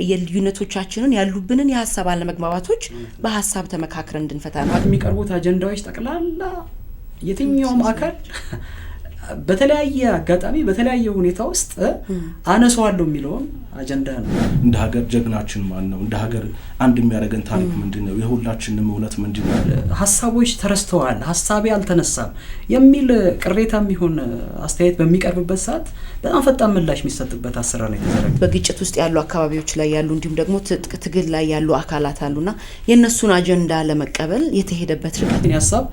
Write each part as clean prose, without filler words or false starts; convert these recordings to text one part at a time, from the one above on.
የልዩነቶቻችንን ያሉብንን የሐሳብ አለመግባባቶች በሐሳብ ተመካክረን እንድንፈታ ነው የሚቀርቡት አጀንዳዎች ጠቅላላ የትኛውም አካል በተለያየ አጋጣሚ በተለያየ ሁኔታ ውስጥ አነሳዋለሁ የሚለው አጀንዳ ነው እንደ ሀገር ጀግናችን ማን ነው እንደ ሀገር አንድ የሚያደርገን ታሪክ ምንድነው የሁላችንም እውነት ምንድነው ሐሳቦች ተረስተዋል ሐሳቤ አልተነሳም የሚል ቅሬታም ይሁን አስተያየት በሚቀርብበት ሰዓት በጣም ፈጣን ምላሽ የሚሰጥበት አሰራር ነው የተዘረጋው በግጭት ውስጥ ያሉ አካባቢዎች ላይ ያሉ እንዲሁም ደግሞ ትግል ላይ ያሉ አካላት አሉና የነሱን አጀንዳ ለመቀበል የተሄደበት ርቀት ሐሳብ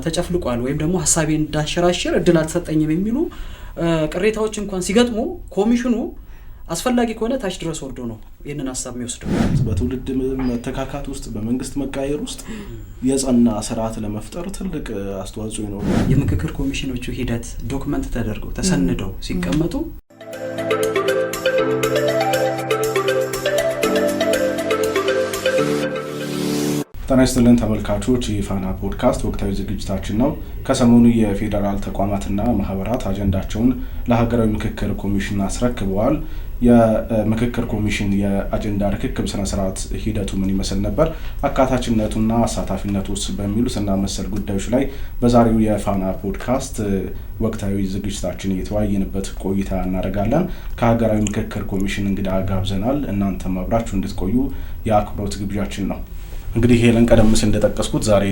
ተጨፍልቋል ወይም ደግሞ ሐሳቤን እንዳሸራሽር እድል አልተሰጠኝም የሚሉ ቅሬታዎች እንኳን ሲገጥሙ ኮሚሽኑ አስፈላጊ ከሆነ ታች ድረስ ወርዶ ነው የነን ሐሳብ የሚወስደው በትውልድ መተካካት ውስጥ በመንግስት መቃየር ውስጥ የጸና ስርዓት ለመፍጠር ትልቅ አስተዋጽኦ ይኖራል የምክክር ኮሚሽኖቹ ሂደት ዶክመንት ተደርገው ተሰንደው ሲቀመጡ ጤና ይስጥልን ተመልካቾች የፋና ፖድካስት ወቅታዊ ዝግጅታችን ነው ከሰሞኑ የፌደራል ተቋማትና ማህበራት አጀንዳቸውን ለሀገራዊ ምክክር ኮሚሽን አስረክበዋል የምክክር ኮሚሽን የአጀንዳ ርክክብ ስነ ስርዓት ሂደቱ ምን ይመስል ነበር አካታችነቱና አሳታፊነቱስ በሚሉትና መሰል ጉዳዮች ላይ በዛሬው የፋና ፖድካስት ወቅታዊ ዝግጅታችን እየተወያየንበት ቆይታ እናደርጋለን ከሀገራዊ ምክክር ኮሚሽን እንግዳ ጋብዘናል እናንተም አብራችሁ እንድትቆዩ የአክብሮት ግብዣችን ነው እንግዲህ ሄለን ቀደም ሲል እንደተጠቀስኩት ዛሬ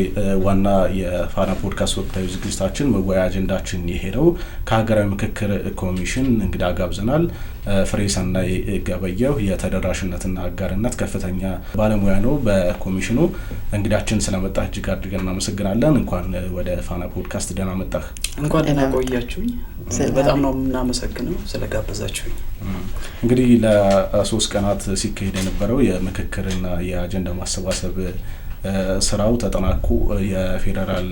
ዋና የፋና ፖድካስት ወቅታዊ ዝግጅታችን መወያያ አጀንዳችን የሄደው ከሀገራዊ ምክክር ኮሚሽን እንግዳ ጋብዘናል ፍሬሰናይ ገበየው የተደራሽነትና አጋርነት ከፍተኛ ባለሙያ ነው በኮሚሽኑ እንግዳችን ስለመጣ እጅግ አድርገን እናመሰግናለን እንኳን ወደ ፋና ፖድካስት ደህና መጣህ እንኳን ደህና ቆያችሁኝ በጣም ነው እናመሰግነው ስለጋበዛችሁኝ እንግዲህ ለሶስት ቀናት ሲካሄድ የነበረው የምክክርና የአጀንዳ ማሰባሰብ ስራው ተጠናቆ የፌደራል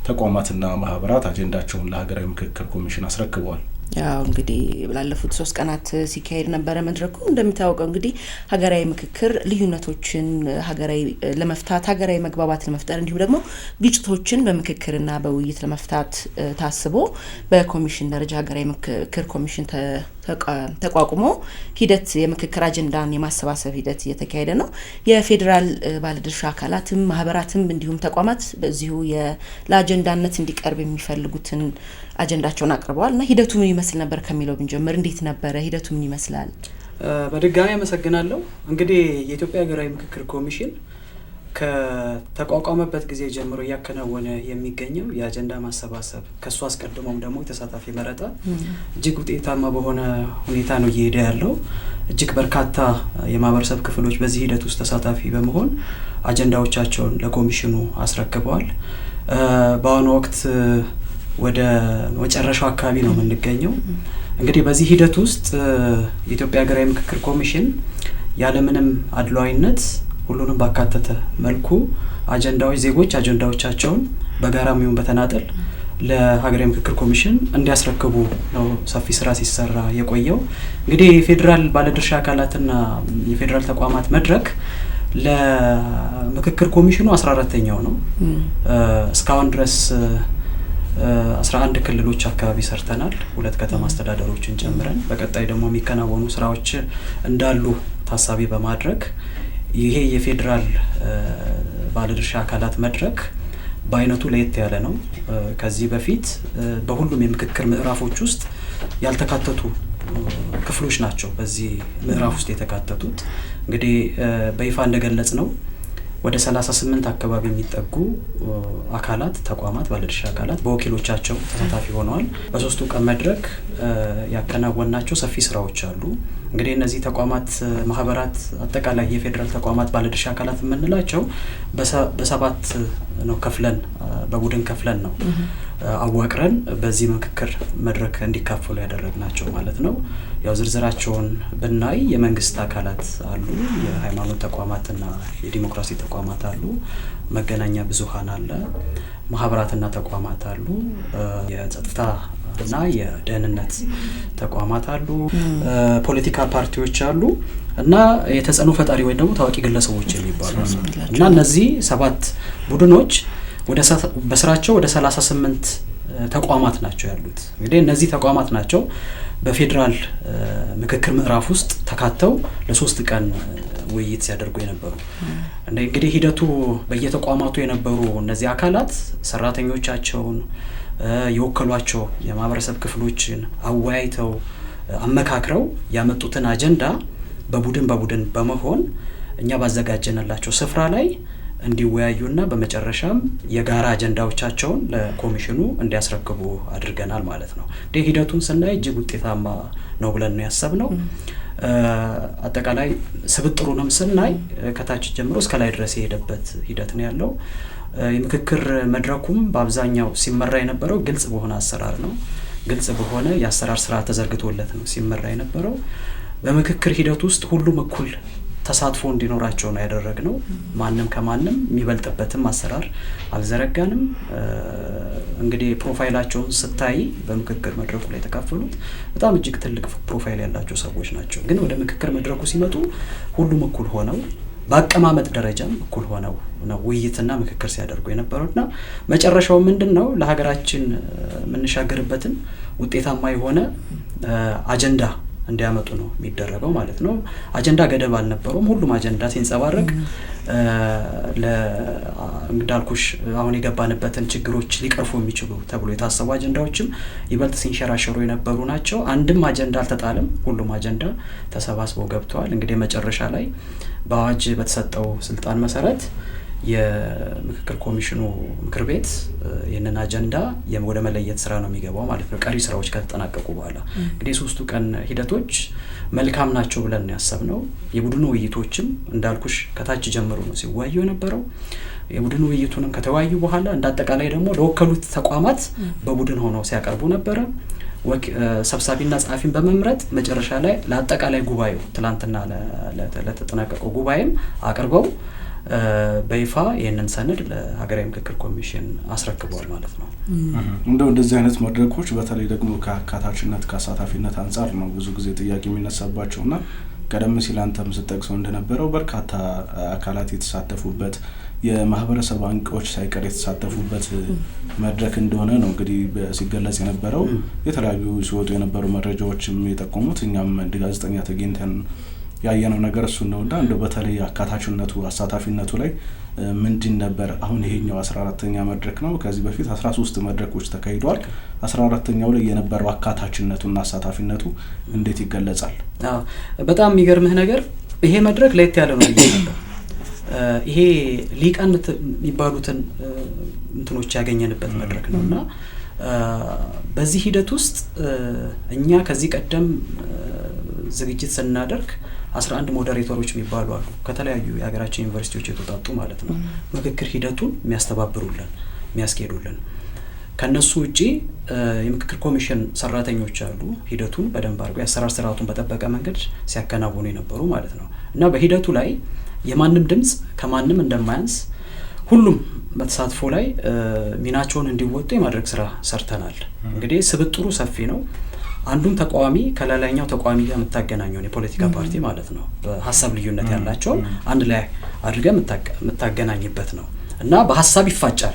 ተቋማትና ማህበራት አጀንዳቸውን ለሀገራዊ ምክክር ኮሚሽን አስረክበዋል ያው እንግዲህ ላለፉት 3 ቀናት ሲካሄድ ነበር መድረኩ እንደሚታወቀው እንግዲህ ሀገራዊ ምክክር ልዩነቶችን ሀገራዊ ለመፍታት ሀገራዊ መግባባት ለመፍጠር እንዲሁም ደግሞ ግጭቶችን በምክክርና በውይይት ለመፍታት ታስቦ በኮሚሽን ደረጃ ሀገራዊ ምክክር ኮሚሽን ተቋቁሞ ሂደት የምክክር አጀንዳን የማሰባሰብ ሂደት እየተካሄደ ነው የፌደራል ባለድርሻ አካላትም ማህበራትም እንዲሁም ተቋማት በዚሁ ለአጀንዳነት እንዲቀርብ የሚፈልጉትን አጀንዳቸውን አቅርበዋልና ሂደቱ ምን ይመስል ነበር ከሚለው ብንጀምር እንዴት ነበር ሂደቱ ምን ይመስላል በድጋሚ አመሰግናለሁ እንግዲህ የኢትዮጵያ ሀገራዊ ምክክር ኮሚሽን ከተቋቋመበት ጊዜ ጀምሮ ያከናወነ የሚገኘው የአጀንዳ ማሰባሰብ ከሱ አስቀድሞም ደግሞ የተሳታፊ መረጣ እጅግ ውጤታማ በሆነ ሁኔታ ነው እየሄደ ያለው እጅግ በርካታ የማህበረሰብ ክፍሎች በዚህ ሂደት ውስጥ ተሳታፊ በመሆን አጀንዳዎቻቸውን ለኮሚሽኑ አስረክበዋል በአሁኑ ወቅት ወደ መጨረሻው አካባቢ ነው የምንገኘው እንግዲህ በዚህ ሂደት ውስጥ የኢትዮጵያ ሀገራዊ ምክክር ኮሚሽን ያለምንም አድሏዊነት ሁሉንም ባካተተ መልኩ አጀንዳዎች ዜጎች አጀንዳዎቻቸውን በጋራም ይሁን በተናጠል ለሀገራዊ ምክክር ኮሚሽን እንዲያስረክቡ ነው ሰፊ ስራ ሲሰራ የቆየው እንግዲህ የፌደራል ባለድርሻ አካላትና የፌደራል ተቋማት መድረክ ለምክክር ኮሚሽኑ 14ኛው ነው እስካሁን ድረስ 11 ክልሎች አካባቢ ሰርተናል 2 ከተማ አስተዳደሮችን ጨምረን በቀጣይ ደግሞ የሚከናወኑ ስራዎች እንዳሉ ታሳቢ በማድረግ ይሄ የፌደራል ባለድርሻ አካላት መድረክ በአይነቱ ለየት ያለ ነው ከዚህ በፊት በሁሉም የምክክር ምዕራፎች ውስጥ ያልተካተቱ ክፍሎች ናቸው በዚህ ምዕራፍ ውስጥ የተካተቱት እንግዲህ በይፋ እንደገለጽ ነው ወደ 38 አካባቢ የሚጠጉ አካላት ተቋማት ባለድርሻ አካላት በወኪሎቻቸው ተሳታፊ ሆነዋል በሶስቱ ቀን መድረክ ያከናወናቸው ሰፊ ስራዎች አሉ እንግዲህ እነዚህ ተቋማት ማህበራት አጠቃላይ የፌደራል ተቋማት ባለድርሻ አካላት የምንላቸው በሰባት ነው ከፍለን በቡድን ከፍለን ነው አዋቅረን በዚህ ምክክር መድረክ እንዲካፈሉ ያደረግናቸው ማለት ነው ያው ዝርዝራቸውን ብናይ የመንግስት አካላት አሉ የሃይማኖት ተቋማትና የዲሞክራሲ ተቋማት አሉ መገናኛ ብዙሃን አለ ማህበራትና ተቋማት አሉ የጸጥታ እና የደህንነት ተቋማት አሉ ፖለቲካ ፓርቲዎች አሉ እና የተጸኑ ፈጣሪ ወይ ደግሞ ታዋቂ ግለሰቦች የሚባሉ እና እነዚህ 7 ቡድኖች በስራቸው ወደ 38 ተቋማት ናቸው ያሉት። እንግዲህ እነዚህ ተቋማት ናቸው በፌዴራል ምክክር ምዕራፍ ውስጥ ተካተው ለ3 ቀን ውይይት ሲያደርጉ የነበሩ። እንግዲህ ሂደቱ በየተቋማቱ የነበሩ እነዚህ አካላት ሰራተኞቻቸውን የወከሏቸው የማህበረሰብ ክፍሎችን አወያይተው አመካክረው ያመጡትን አጀንዳ በቡድን በመሆን እኛ ባዘጋጀንላቸው ስፍራ ላይ እንዲወያዩና በመጨረሻም የጋራ አጀንዳዎቻቸውን ለኮሚሽኑ እንዲያስረክቡ አድርገናል ማለት ነው። ሂደቱን ስናይ እጅግ ውጤታማ ነው ብለን ነው ያሰብነው። አጠቃላይ ስብጥሩንም ስናይ ከታች ጀምሮ እስከ ላይ ድረስ የሄደበት ሂደት ነው ያለው። የምክክር መድረኩም በአብዛኛው ሲመራ የነበረው ግልጽ በሆነ አሰራር ነው። ግልጽ በሆነ የአሰራር ስራ ተዘርግቶለት ነው ሲመራ የነበረው። በምክክር ሂደት ውስጥ ሁሉም እኩል ተሳትፎ እንዲኖራቸው ነው ያደረግነው። ማንም ከማንም የሚበልጥበትም አሰራር አልዘረጋንም። እንግዲህ ፕሮፋይላቸውን ስታይ በምክክር መድረኩ ላይ የተካፈሉት በጣም እጅግ ትልቅ ፕሮፋይል ያላቸው ሰዎች ናቸው። ግን ወደ ምክክር መድረኩ ሲመጡ ሁሉም እኩል ሆነው በአቀማመጥ ደረጃም እኩል ሆነው ነው ውይይትና ምክክር ሲያደርጉ የነበረውና መጨረሻው ምንድነው ለሀገራችን የምንሻገርበትን ውጤታማ የሆነ አጀንዳ እንዲያመጡ ነው የሚደረገው ማለት ነው። አጀንዳ ገደብ አልነበረውም። ሁሉም አጀንዳ ሲንጸባረቅ እንዳልኩሽ አሁን የገባንበትን ችግሮች ሊቀርፉ የሚችሉ ተብሎ የታሰቡ አጀንዳዎችም ይበልጥ ሲንሸራሸሩ የነበሩ ናቸው። አንድም አጀንዳ አልተጣለም። ሁሉም አጀንዳ ተሰባስበው ገብተዋል። እንግዲህ መጨረሻ ላይ በአዋጅ በተሰጠው ስልጣን መሰረት የምክክር ኮሚሽኑ ምክር ቤት ይህንን አጀንዳ ወደ መለየት ስራ ነው የሚገባው ማለት ነው። ቀሪ ስራዎች ከተጠናቀቁ በኋላ እንግዲህ 3 ቀን ሂደቶች መልካም ናቸው ብለን ያሰብነው። የቡድኑ ውይይቶችም እንዳልኩሽ ከታች ጀምሮ ነው ሲወያዩ የነበረው። የቡድኑ ውይይቱንም ከተወያዩ በኋላ እንዳጠቃላይ ደግሞ ለወከሉት ተቋማት በቡድን ሆነው ሲያቀርቡ ነበረ። ሰብሳቢና ጸሐፊን በመምረጥ መጨረሻ ላይ ለአጠቃላይ ጉባኤው ትላንትና ለተጠናቀቀው ጉባኤም አቅርበው በይፋ ይህንን ሰነድ ለሀገራዊ ምክክር ኮሚሽን አስረክቧል ማለት ነው። እንደዚህ አይነት መድረኮች በተለይ ደግሞ ከአካታችነት ከአሳታፊነት አንጻር ነው ብዙ ጊዜ ጥያቄ የሚነሳባቸውና ቀደም ሲል አንተም ስትጠቅሰው እንደነበረው በርካታ አካላት የተሳተፉበት የማህበረሰብ አንቂዎች ሳይቀር የተሳተፉበት መድረክ እንደሆነ ነው እንግዲህ ሲገለጽ የነበረው። የተለያዩ ሲወጡ የነበሩ መረጃዎችም የጠቆሙት እኛም እንደ ጋዜጠኛ ተገኝተን ያየነው ነገር እሱ ነውና እንደው በተለይ አካታችነቱ አሳታፊነቱ ላይ ምንድን ነበር? አሁን ይሄኛው 14ኛ መድረክ ነው። ከዚህ በፊት 13 መድረኮች ተካሂደዋል። 14ኛው ላይ የነበረው አካታችነቱና አሳታፊነቱ እንዴት ይገለጻል? በጣም የሚገርምህ ነገር ይሄ መድረክ ለየት ያለ ነው። ይሄ ሊቃን የሚባሉትን እንትኖች ያገኘንበት መድረክ ነውና በዚህ ሂደት ውስጥ እኛ ከዚህ ቀደም ዝግጅት ስናደርግ 11 ሞዴሬተሮች የሚባሉ አሉ ከተለያዩ የሀገራችን ዩኒቨርሲቲዎች የተውጣጡ ማለት ነው። ምክክር ሂደቱን የሚያስተባብሩልን የሚያስኬዱልን። ከነሱ ውጪ የምክክር ኮሚሽን ሰራተኞች አሉ ሂደቱን በደንብ አድርገው የአሰራር ስርዓቱን በጠበቀ መንገድ ሲያከናውኑ የነበሩ ማለት ነው። እና በሂደቱ ላይ የማንም ድምጽ ከማንም እንደማያንስ ሁሉም በተሳትፎ ላይ ሚናቸውን እንዲወጡ የማድረግ ስራ ሰርተናል። እንግዲህ ስብጥሩ ሰፊ ነው። አንዱን ተቃዋሚ ከሌላኛው ተቃዋሚ ጋር የምታገናኘው የፖለቲካ ፓርቲ ማለት ነው በሐሳብ ልዩነት ያላቸው አንድ ላይ አድርገህ የምታገናኝበት ነው እና በሐሳብ ይፋጫል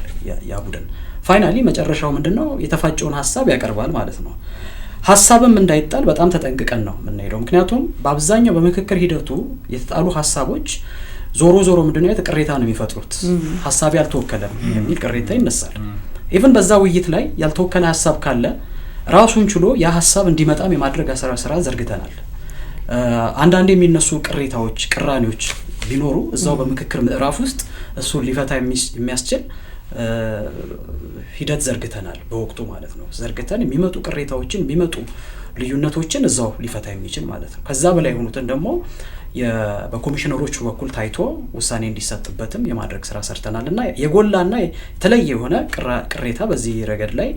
ያ ቡድን። ፋይናሊ መጨረሻው ምንድነው የተፋጨውን ሐሳብ ያቀርባል ማለት ነው። ሐሳብም እንዳይጣል በጣም ተጠንቅቀን ነው የምንሄደው። ምክንያቱም በአብዛኛው በምክክር ሂደቱ የተጣሉ ሐሳቦች ዞሮ ምንድነው ቅሬታ ነው የሚፈጥሩት። ሐሳብ ያልተወከለም የሚል ቅሬታ ይነሳል። ኢቭን በዛ ውይይት ላይ ያልተወከለ ሐሳብ ካለ ራሱን ችሎ ያ ሐሳብ እንዲመጣም የማድረግ ስራ ዘርግተናል። አንዳንድ የሚነሱ ቅሬታዎች ቅራኔዎች ቢኖሩ እዛው በምክክር ምዕራፍ ውስጥ እሱን ሊፈታ የሚያስችል ሂደት ዘርግተናል በወቅቱ ማለት ነው። ዘርግተን የሚመጡ ቅሬታዎችን የሚመጡ ልዩነቶችን እዛው ሊፈታ የሚችል ማለት ነው። ከዛ በላይ የሆኑትን ደግሞ በኮሚሽነሮቹ በኩል ታይቶ ውሳኔ እንዲሰጥበትም የማድረግ ስራ ሰርተናልና የጎላና የተለየ የሆነ ቅሬታ በዚህ ረገድ ላይ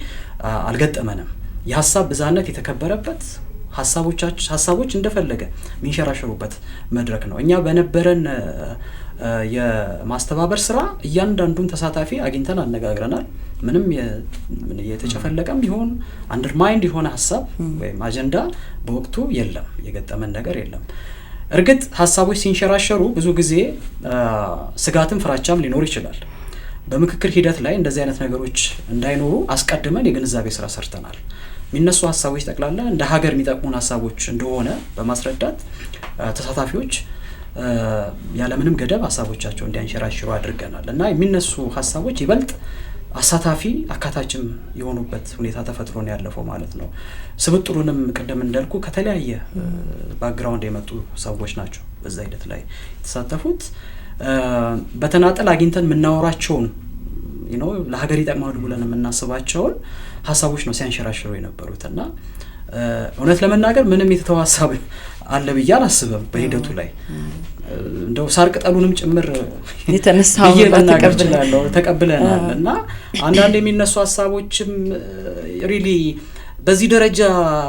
አልገጠመንም። የሐሳብ ብዛነት የተከበረበት ሐሳቦች እንደፈለገ የሚንሸራሸሩበት መድረክ ነው። እኛ በነበረን የማስተባበር ስራ እያንዳንዱን ተሳታፊ አግኝተን አነጋግረናል። ምንም የተጨፈለቀም ቢሆን አንደርማይንድ የሆነ ሐሳብ ወይም አጀንዳ በወቅቱ የለም፣ የገጠመን ነገር የለም። እርግጥ ሐሳቦች ሲንሸራሸሩ ብዙ ጊዜ ስጋትም ፍራቻም ሊኖር ይችላል። በምክክር ሂደት ላይ እንደዚህ አይነት ነገሮች እንዳይኖሩ አስቀድመን የግንዛቤ ስራ ሰርተናል። የሚነሱ ሀሳቦች ጠቅላላ እንደ ሀገር የሚጠቅሙን ሀሳቦች እንደሆነ በማስረዳት ተሳታፊዎች ያለምንም ገደብ ሀሳቦቻቸው እንዲያንሸራሽሩ አድርገናል እና የሚነሱ ሀሳቦች ይበልጥ አሳታፊ አካታችም የሆኑበት ሁኔታ ተፈጥሮ ነው ያለፈው ማለት ነው። ስብጥሩንም ቅድም እንዳልኩ ከተለያየ ባክግራውንድ የመጡ ሰዎች ናቸው በዛ ሂደት ላይ የተሳተፉት። በተናጠል አግኝተን የምናወራቸውን ለሀገር ይጠቅማሉ ብለን የምናስባቸውን ሀሳቦች ነው ሲያንሸራሽሩ የነበሩት እና እውነት ለመናገር ምንም የተተወ ሀሳብ አለ ብዬ አላስብም። በሂደቱ ላይ እንደው ሳር ቅጠሉንም ጭምር የተነሳው ተቀብለናል እና አንዳንድ የሚነሱ ሀሳቦችም ሪሊ በዚህ ደረጃ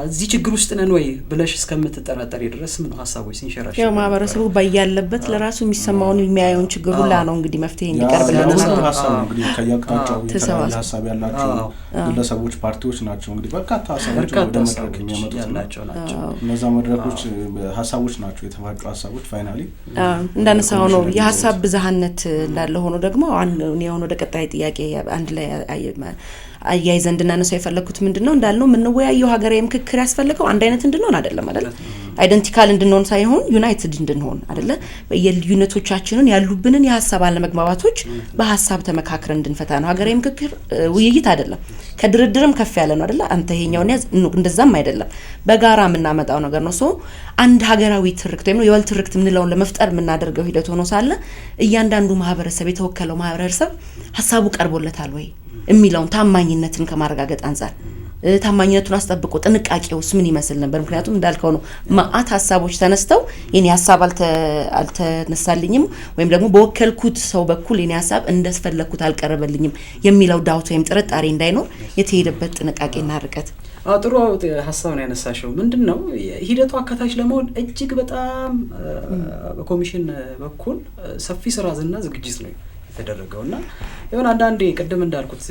እዚህ ችግር ውስጥ ነን ወይ ብለሽ እስከምትጠራጠሪ ድረስ ምን ሀሳቦች ሲንሸራሸሩ ያው ማህበረሰቡ ባያለበት ለራሱ የሚሰማውን የሚያየውን ችግር ሁላ ነው እንግዲህ መፍትሄ እንዲቀርብልን ነው ሀሳብ እንግዲህ ከያቅጣጫው የተለያየ ሀሳብ ያላቸው ግለሰቦች ፓርቲዎች ናቸው እንግዲህ በርካታ ሀሳቦች ወደ መድረክ የሚያመጡት ናቸው። እነዛ መድረኮች ሀሳቦች ናቸው የተፋጩ ሀሳቦች ፋይናሊ እንዳነሳው ነው የሀሳብ ብዝሃነት እንዳለ ሆኖ ደግሞ እኔ ወደ ቀጣይ ጥያቄ አንድ ላይ አያይዘን እንድናነሳው የፈለኩት ምንድነው እንዳልነው የምንወያየው ሀገራዊ ምክክር ያስፈልገው አንድ አይነት እንድንሆን አይደለም አይደንቲካል እንድንሆን ሳይሆን ዩናይትድ እንድንሆን አይደለ በየልዩነቶቻችንን ያሉብንን የሀሳብ አለመግባባቶች በሀሳብ ተመካክረን እንድንፈታ ነው። ሀገራዊ ምክክር ውይይት አይደለም፣ ከድርድርም ከፍ ያለ ነው አይደለ አንተ ይሄኛውን ያዝ እንደዛም አይደለም፣ በጋራ የምናመጣው ነገር ነው። አንድ ሀገራዊ ትርክት ወይም የወል ትርክት ምንለውን ለመፍጠር የምናደርገው ሂደት ሆኖ ሳለ እያንዳንዱ ማህበረሰብ የተወከለው ማህበረሰብ ሀሳቡ ቀርቦለታል ወይ የሚለውን ታማኝነትን ከማረጋገጥ አንፃር ታማኝነቱን አስጠብቆ ጥንቃቄውስ ምን ይመስል ነበር? ምክንያቱም እንዳልከው ነው ማአት ሀሳቦች ተነስተው የኔ ሀሳብ አልተነሳልኝም ወይም ደግሞ በወከልኩት ሰው በኩል የኔ ሀሳብ እንደፈለኩት አልቀረበልኝም የሚለው ዳውት ወይም ጥርጣሬ እንዳይኖር የተሄደበት ጥንቃቄና ርቀት ጥሩ ሀሳብ ነው ያነሳሽው። ምንድነው ሂደቱ አካታች ለመሆን እጅግ በጣም በኮሚሽን በኩል ሰፊ ስራና ዝግጅት ነው የተደረገውና ይሁን አንዳንዴ ቅድም እንዳልኩት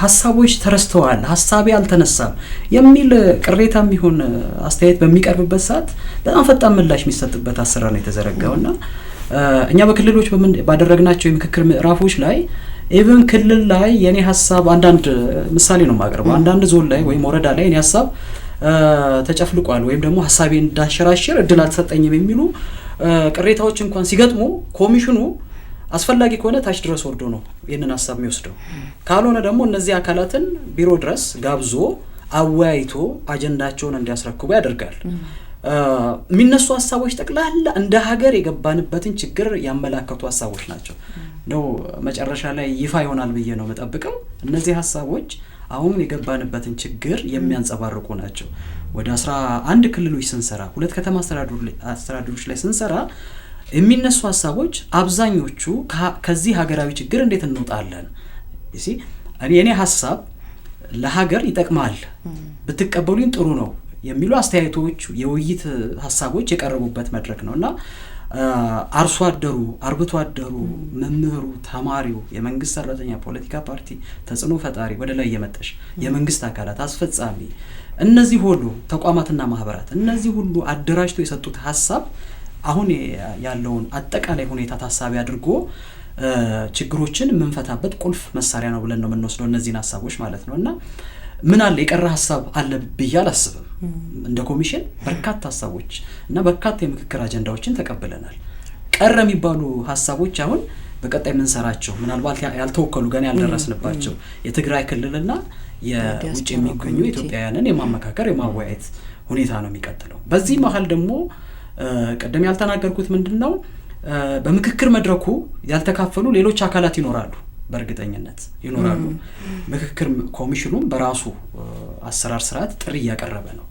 ሀሳቦች ተረስተዋል ሀሳቤ አልተነሳም የሚል ቅሬታም ይሁን አስተያየት በሚቀርብበት ሰዓት በጣም ፈጣን ምላሽ የሚሰጥበት አሰራር ነው የተዘረጋውና እኛ በክልሎች ባደረግናቸው የምክክር ምዕራፎች ላይ ኢቭን ክልል ላይ የኔ ሀሳብ አንዳንድ ምሳሌ ነው ማቀርበው አንዳንድ ዞን ላይ ወይም ወረዳ ላይ የኔ ሀሳብ ተጨፍልቋል ወይም ደግሞ ሀሳቤን እንዳንሸራሽር እድል አልተሰጠኝም የሚሉ ቅሬታዎች እንኳን ሲገጥሙ ኮሚሽኑ አስፈላጊ ከሆነ ታች ድረስ ወርዶ ነው ይሄንን ሀሳብ የሚወስደው። ካልሆነ ደግሞ እነዚህ አካላትን ቢሮ ድረስ ጋብዞ አወያይቶ አጀንዳቸውን እንዲያስረክቡ ያደርጋል። የሚነሱ ሀሳቦች ጠቅላላ እንደ ሀገር የገባንበትን ችግር ያመላከቱ ሀሳቦች ናቸው ነው መጨረሻ ላይ ይፋ ይሆናል ብዬ ነው መጠብቀው። እነዚህ ሀሳቦች አሁን የገባንበትን ችግር የሚያንጸባርቁ ናቸው። ወደ 11 ክልሎች ስንሰራ 2 ከተማ አስተዳደሮች ላይ ስንሰራ የሚነሱ ሀሳቦች አብዛኞቹ ከዚህ ሀገራዊ ችግር እንዴት እንወጣለን እሺ እኔ ሀሳብ ለሀገር ይጠቅማል ብትቀበሉኝ ጥሩ ነው የሚሉ አስተያየቶች የውይይት ሀሳቦች የቀረቡበት መድረክ ነውና አርሶ አደሩ አርብቶ አደሩ መምህሩ ተማሪው የመንግስት ሰራተኛ ፖለቲካ ፓርቲ ተጽዕኖ ፈጣሪ ወደ ላይ የመጣሽ የመንግስት አካላት አስፈጻሚ እነዚህ ሁሉ ተቋማትና ማህበራት እነዚህ ሁሉ አደራጅቶ የሰጡት ሀሳብ አሁን ያለውን አጠቃላይ ሁኔታ ታሳቢ አድርጎ ችግሮችን መንፈታበት ቁልፍ መሳሪያ ነው ብለን ነው የምንወስደው እነዚህን ሀሳቦች ማለት ነውና ምን አለ የቀረ ሀሳብ አለ ብዬ አላስብም። እንደ ኮሚሽን በርካታ ሀሳቦች እና በርካታ የምክክር አጀንዳዎችን ተቀብለናል። ቀረ የሚባሉ ሀሳቦች አሁን በቀጣይ ምን ሰራቸው ምናልባት ያልተወከሉ ገና ያልደረስንባቸው የትግራይ ክልልና የውጭ የሚገኙ ኢትዮጵያውያንን የማመካከር የማወያየት ሁኔታ ነው የሚቀጥለው። በዚህ መሀል ደግሞ ቀደም ያልተናገርኩት ምንድነው በምክክር መድረኩ ያልተካፈሉ ሌሎች አካላት ይኖራሉ በእርግጠኝነት ይኖራሉ። ምክክር ኮሚሽኑም በራሱ አሰራር ስርዓት ጥሪ ያቀረበ ነው።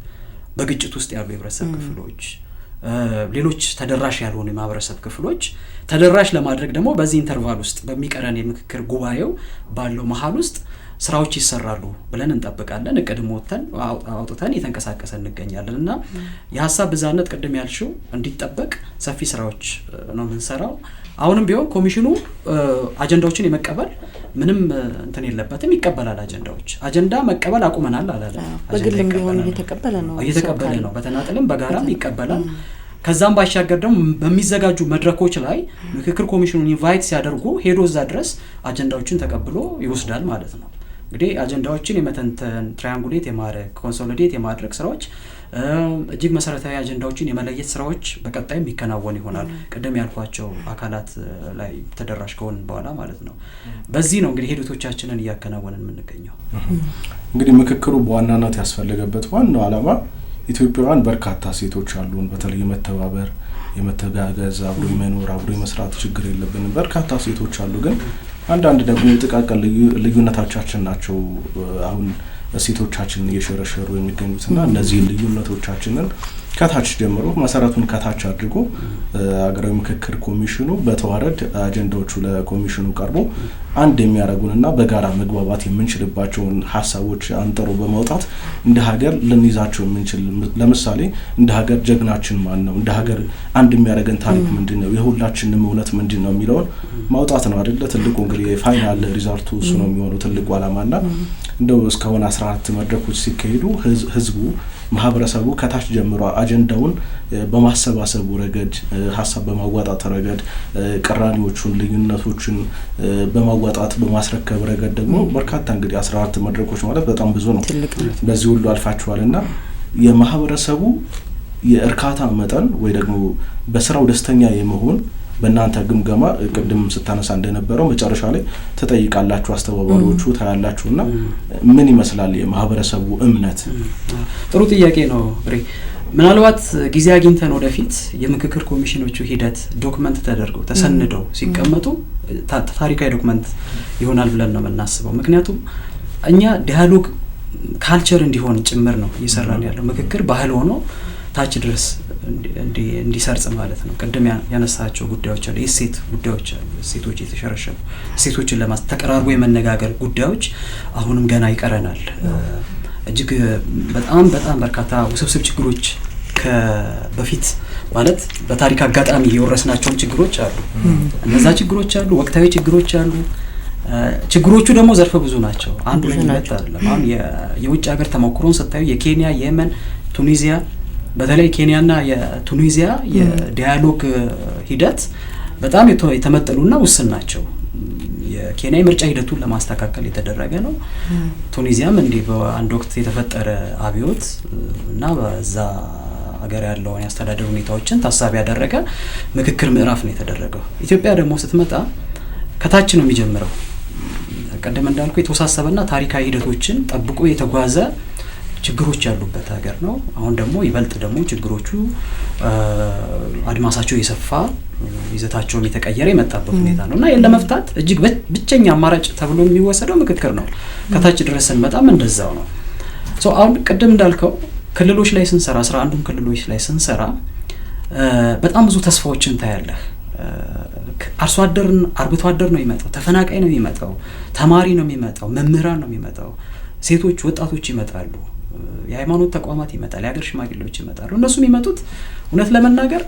በግጭት ውስጥ ያሉ የህብረተሰብ ክፍሎች ሌሎች ተደራሽ ያልሆኑ የማህበረሰብ ክፍሎች ተደራሽ ለማድረግ ደግሞ በዚህ ኢንተርቫል ውስጥ በሚቀረን የምክክር ጉባኤው ባለው መሃል ውስጥ ስራዎች ይሰራሉ ብለን እንጠብቃለን። እቅድም አውጥተን እየተንቀሳቀሰን እንገኛለንና የሀሳብ ብዛነት ቅድም ያልሽው እንዲጠበቅ ሰፊ ስራዎች ነው የምንሰራው። አሁንም ቢሆን ኮሚሽኑ አጀንዳዎችን የመቀበል ምንም እንትን የለበትም ይቀበላል። አጀንዳ መቀበል አቁመናል አላለ። በግልም ቢሆን እየተቀበለ ነው በተናጠልም በጋራም ይቀበላል። ከዛም ባሻገር ደግሞ በሚዘጋጁ መድረኮች ላይ ምክክር ኮሚሽኑን ኢንቫይት ሲያደርጉ ሄዶ እዛ ድረስ አጀንዳዎችን ተቀብሎ ይወስዳል ማለት ነው። እንግዲህ አጀንዳዎችን የመተንተን ትራያንጉሌት የማድረግ ኮንሶሊዴት የማድረግ ስራዎች እጅግ መሰረታዊ አጀንዳዎችን የመለየት ስራዎች በቀጣይ የሚከናወን ይሆናል ቀደም ያልኳቸው አካላት ላይ ተደራሽ ከሆነ በኋላ ማለት ነው። በዚህ ነው እንግዲህ ሂደቶቻችንን እያከናወንን የምንገኘው። እንግዲህ ምክክሩ በዋናነት ያስፈልገበት ዋናው ዓላማ ኢትዮጵያውያን በርካታ ሴቶች አሉን። በተለይ የመተባበር የመተጋገዝ አብሮ የመኖር አብሮ የመስራት ችግር የለብንም። በርካታ ሴቶች አሉ። ግን አንዳንድ ደግሞ ጥቃቅን ልዩነቶቻችን ናቸው አሁን ሴቶቻችንን እየሸረሸሩ የሚገኙትና እነዚህ ልዩነቶቻችንን ከታች ጀምሮ መሰረቱን ከታች አድርጎ አገራዊ ምክክር ኮሚሽኑ በተዋረድ አጀንዳዎቹ ለኮሚሽኑ ቀርቦ አንድ የሚያረጉንና በጋራ መግባባት የምንችልባቸውን ሐሳቦች አንጠሩ በማውጣት እንደ ሀገር ልንይዛቸው የምንችል ለምሳሌ እንደ ሀገር ጀግናችን ማን ነው፣ እንደ ሀገር አንድ የሚያረገን ታሪክ ምንድነው፣ የሁላችንም እውነት ምንድነው የሚለውን ማውጣት ነው አይደል? ትልቁ እንግዲህ ፋይናል ሪዛልቱ እሱ ነው የሚሆነው ትልቁ ዓላማና እንደው እስካሁን 14 መድረኮች ሲካሄዱ ህዝቡ ማህበረሰቡ ከታች ጀምሮ አጀንዳውን በማሰባሰቡ ረገድ ሐሳብ በማዋጣት ረገድ ቅራኔዎቹን ልዩነቶችን በማዋጣት በማስረከብ ረገድ ደግሞ በርካታ እንግዲህ 14 መድረኮች ማለት በጣም ብዙ ነው። በዚህ ሁሉ አልፋችኋልና የማህበረሰቡ የእርካታ መጠን ወይ ደግሞ በስራው ደስተኛ የመሆን በእናንተ ግምገማ ቅድም ስታነሳ እንደነበረው መጨረሻ ላይ ተጠይቃላችሁ አስተባባሪዎቹ ታያላችሁና ምን ይመስላል የማህበረሰቡ እምነት? ጥሩ ጥያቄ ነው ብሬ። ምናልባት ጊዜ አግኝተን ወደፊት የምክክር ኮሚሽኖቹ ሂደት ዶክመንት ተደርገው ተሰንደው ሲቀመጡ ታሪካዊ ዶክመንት ይሆናል ብለን ነው የምናስበው። ምክንያቱም እኛ ዲያሎግ ካልቸር እንዲሆን ጭምር ነው እየሰራን ያለው። ምክክር ባህል ሆኖ ታች ድረስ እንዲሰርጽ ማለት ነው። ቀደም ያነሳቸው ጉዳዮች አሉ፣ የሴት ጉዳዮች አሉ፣ ሴቶች የተሸረሸሩ ሴቶችን ተቀራርቦ የመነጋገር ጉዳዮች አሁንም ገና ይቀረናል። እጅግ በጣም በርካታ ውስብስብ ችግሮች በፊት ማለት በታሪክ አጋጣሚ የወረስናቸው ችግሮች አሉ። እነዛ ችግሮች አሉ፣ ወቅታዊ ችግሮች አሉ። ችግሮቹ ደግሞ ዘርፈ ብዙ ናቸው። አንዱ ለይነት አይደለም። አሁን የውጭ ሀገር ተሞክሮን ስታዩ የኬንያ፣ የየመን፣ ቱኒዚያ በተለይ ኬንያና የቱኒዚያ የዲያሎግ ሂደት በጣም የተመጠኑና ውስን ናቸው። የኬንያ ምርጫ ሂደቱን ለማስተካከል የተደረገ ነው። ቱኒዚያም እንዲህ በአንድ ወቅት የተፈጠረ አብዮት እና በዛ ሀገር ያለውን ያስተዳደር ሁኔታዎችን ታሳቢ ያደረገ ምክክር ምዕራፍ ነው የተደረገው። ኢትዮጵያ ደግሞ ስትመጣ ከታች ነው የሚጀምረው። ቀደም እንዳልኩ የተወሳሰበና ታሪካዊ ሂደቶችን ጠብቆ የተጓዘ ችግሮች ያሉበት ሀገር ነው። አሁን ደግሞ ይበልጥ ደግሞ ችግሮቹ አድማሳቸው የሰፋ ይዘታቸውም የተቀየረ የመጣበት ሁኔታ ነው እና ለመፍታት እጅግ ብቸኛ አማራጭ ተብሎ የሚወሰደው ምክክር ነው። ከታች ድረስ ስንመጣም እንደዛው ነው። አሁን ቅድም እንዳልከው ክልሎች ላይ ስንሰራ 11ዱም ክልሎች ላይ ስንሰራ በጣም ብዙ ተስፋዎችን ታያለህ። አርሶ አደርን አርብቶ አደር ነው የሚመጣው፣ ተፈናቃይ ነው የሚመጣው፣ ተማሪ ነው የሚመጣው፣ መምህራን ነው የሚመጣው፣ ሴቶች ወጣቶች ይመጣሉ፣ የሃይማኖት ተቋማት ይመጣል፣ የሀገር ሽማግሌዎች ይመጣሉ። እነሱ የሚመጡት እውነት ለመናገር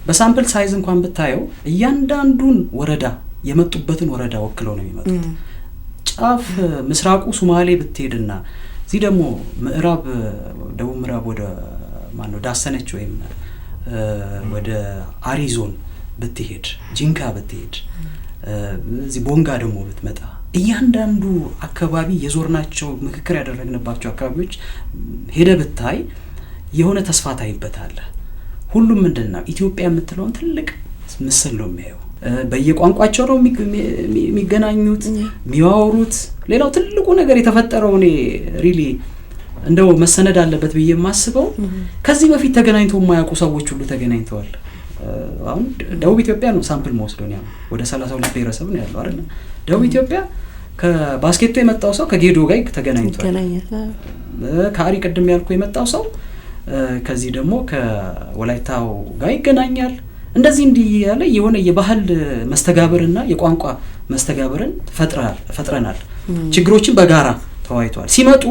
በሳምፕል ሳይዝ እንኳን ብታየው እያንዳንዱን ወረዳ የመጡበትን ወረዳ ወክለው ነው የሚመጡት። ጫፍ ምስራቁ ሶማሌ ብትሄድና እዚህ ደግሞ ምዕራብ ደቡብ ምዕራብ ወደ ማነው ዳሰነች ወይም ወደ አሪዞን ብትሄድ፣ ጂንካ ብትሄድ፣ እዚህ ቦንጋ ደግሞ ብትመጣ እያንዳንዱ አካባቢ የዞርናቸው ምክክር ያደረግንባቸው አካባቢዎች ሄደ ብታይ የሆነ ተስፋ ታይበታል። ሁሉም ምንድነው ኢትዮጵያ የምትለውን ትልቅ ምስል ነው የሚያየው። በየቋንቋቸው ነው የሚገናኙት የሚያወሩት። ሌላው ትልቁ ነገር የተፈጠረው እኔ ሪሊ እንደው መሰነድ አለበት ብዬ የማስበው ከዚህ በፊት ተገናኝተው የማያውቁ ሰዎች ሁሉ ተገናኝተዋል። አሁን ደቡብ ኢትዮጵያ ነው ሳምፕል መወስዶን ያው ወደ 32 ብሔረሰብ ነው ያለው አይደል? ደቡብ ኢትዮጵያ ከባስኬቶ የመጣው ሰው ከጌዶ ጋር ተገናኝቷል። ከአሪ ቅድም ያልኩ የመጣው ሰው ከዚህ ደግሞ ከወላይታው ጋር ይገናኛል። እንደዚህ እንዲህ ያለ የሆነ የባህል መስተጋብርና የቋንቋ መስተጋብርን ፈጥረናል። ችግሮችን በጋራ ተዋይቷል። ሲመጡ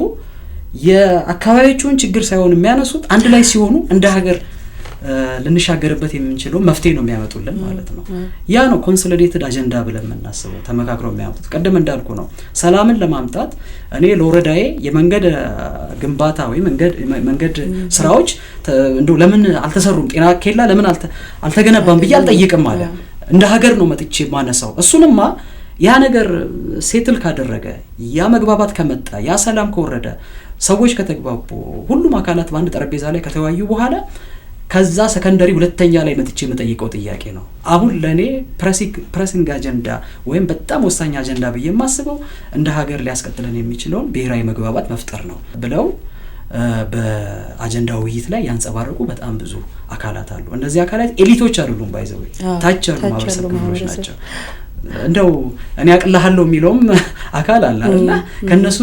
የአካባቢዎቹን ችግር ሳይሆን የሚያነሱት አንድ ላይ ሲሆኑ እንደ ሀገር ልንሻገርበት የምንችለው መፍትሄ ነው የሚያመጡልን ማለት ነው። ያ ነው ኮንሶሊዴትድ አጀንዳ ብለን የምናስበው ተመካክረው የሚያመጡት። ቀደም እንዳልኩ ነው ሰላምን ለማምጣት እኔ ለወረዳዬ የመንገድ ግንባታ ወይ መንገድ ስራዎች እንደው ለምን አልተሰሩም፣ ጤና ኬላ ለምን አልተገነባም ብዬ አልጠይቅም ማለት እንደ ሀገር ነው መጥቼ ማነሳው። እሱንማ ያ ነገር ሴትል ካደረገ ያ መግባባት ከመጣ ያ ሰላም ከወረደ ሰዎች ከተግባቡ ሁሉም አካላት በአንድ ጠረጴዛ ላይ ከተወያዩ በኋላ ከዛ ሰከንደሪ ሁለተኛ ላይ መጥቼ የምጠይቀው ጥያቄ ነው። አሁን ለኔ ፕሬሲንግ አጀንዳ ወይም በጣም ወሳኝ አጀንዳ ብዬ የማስበው እንደ ሀገር ሊያስቀጥለን የሚችለውን ብሔራዊ መግባባት መፍጠር ነው ብለው በአጀንዳው ውይይት ላይ ያንጸባረቁ በጣም ብዙ አካላት አሉ። እነዚህ አካላት ኤሊቶች አይደሉም፣ ባይዘው ታች ያሉ ማህበረሰብ ክፍሎች ናቸው። እንደው እኔ አቅልሃለሁ የሚለውም አካል አለ አይደል? ከነሱ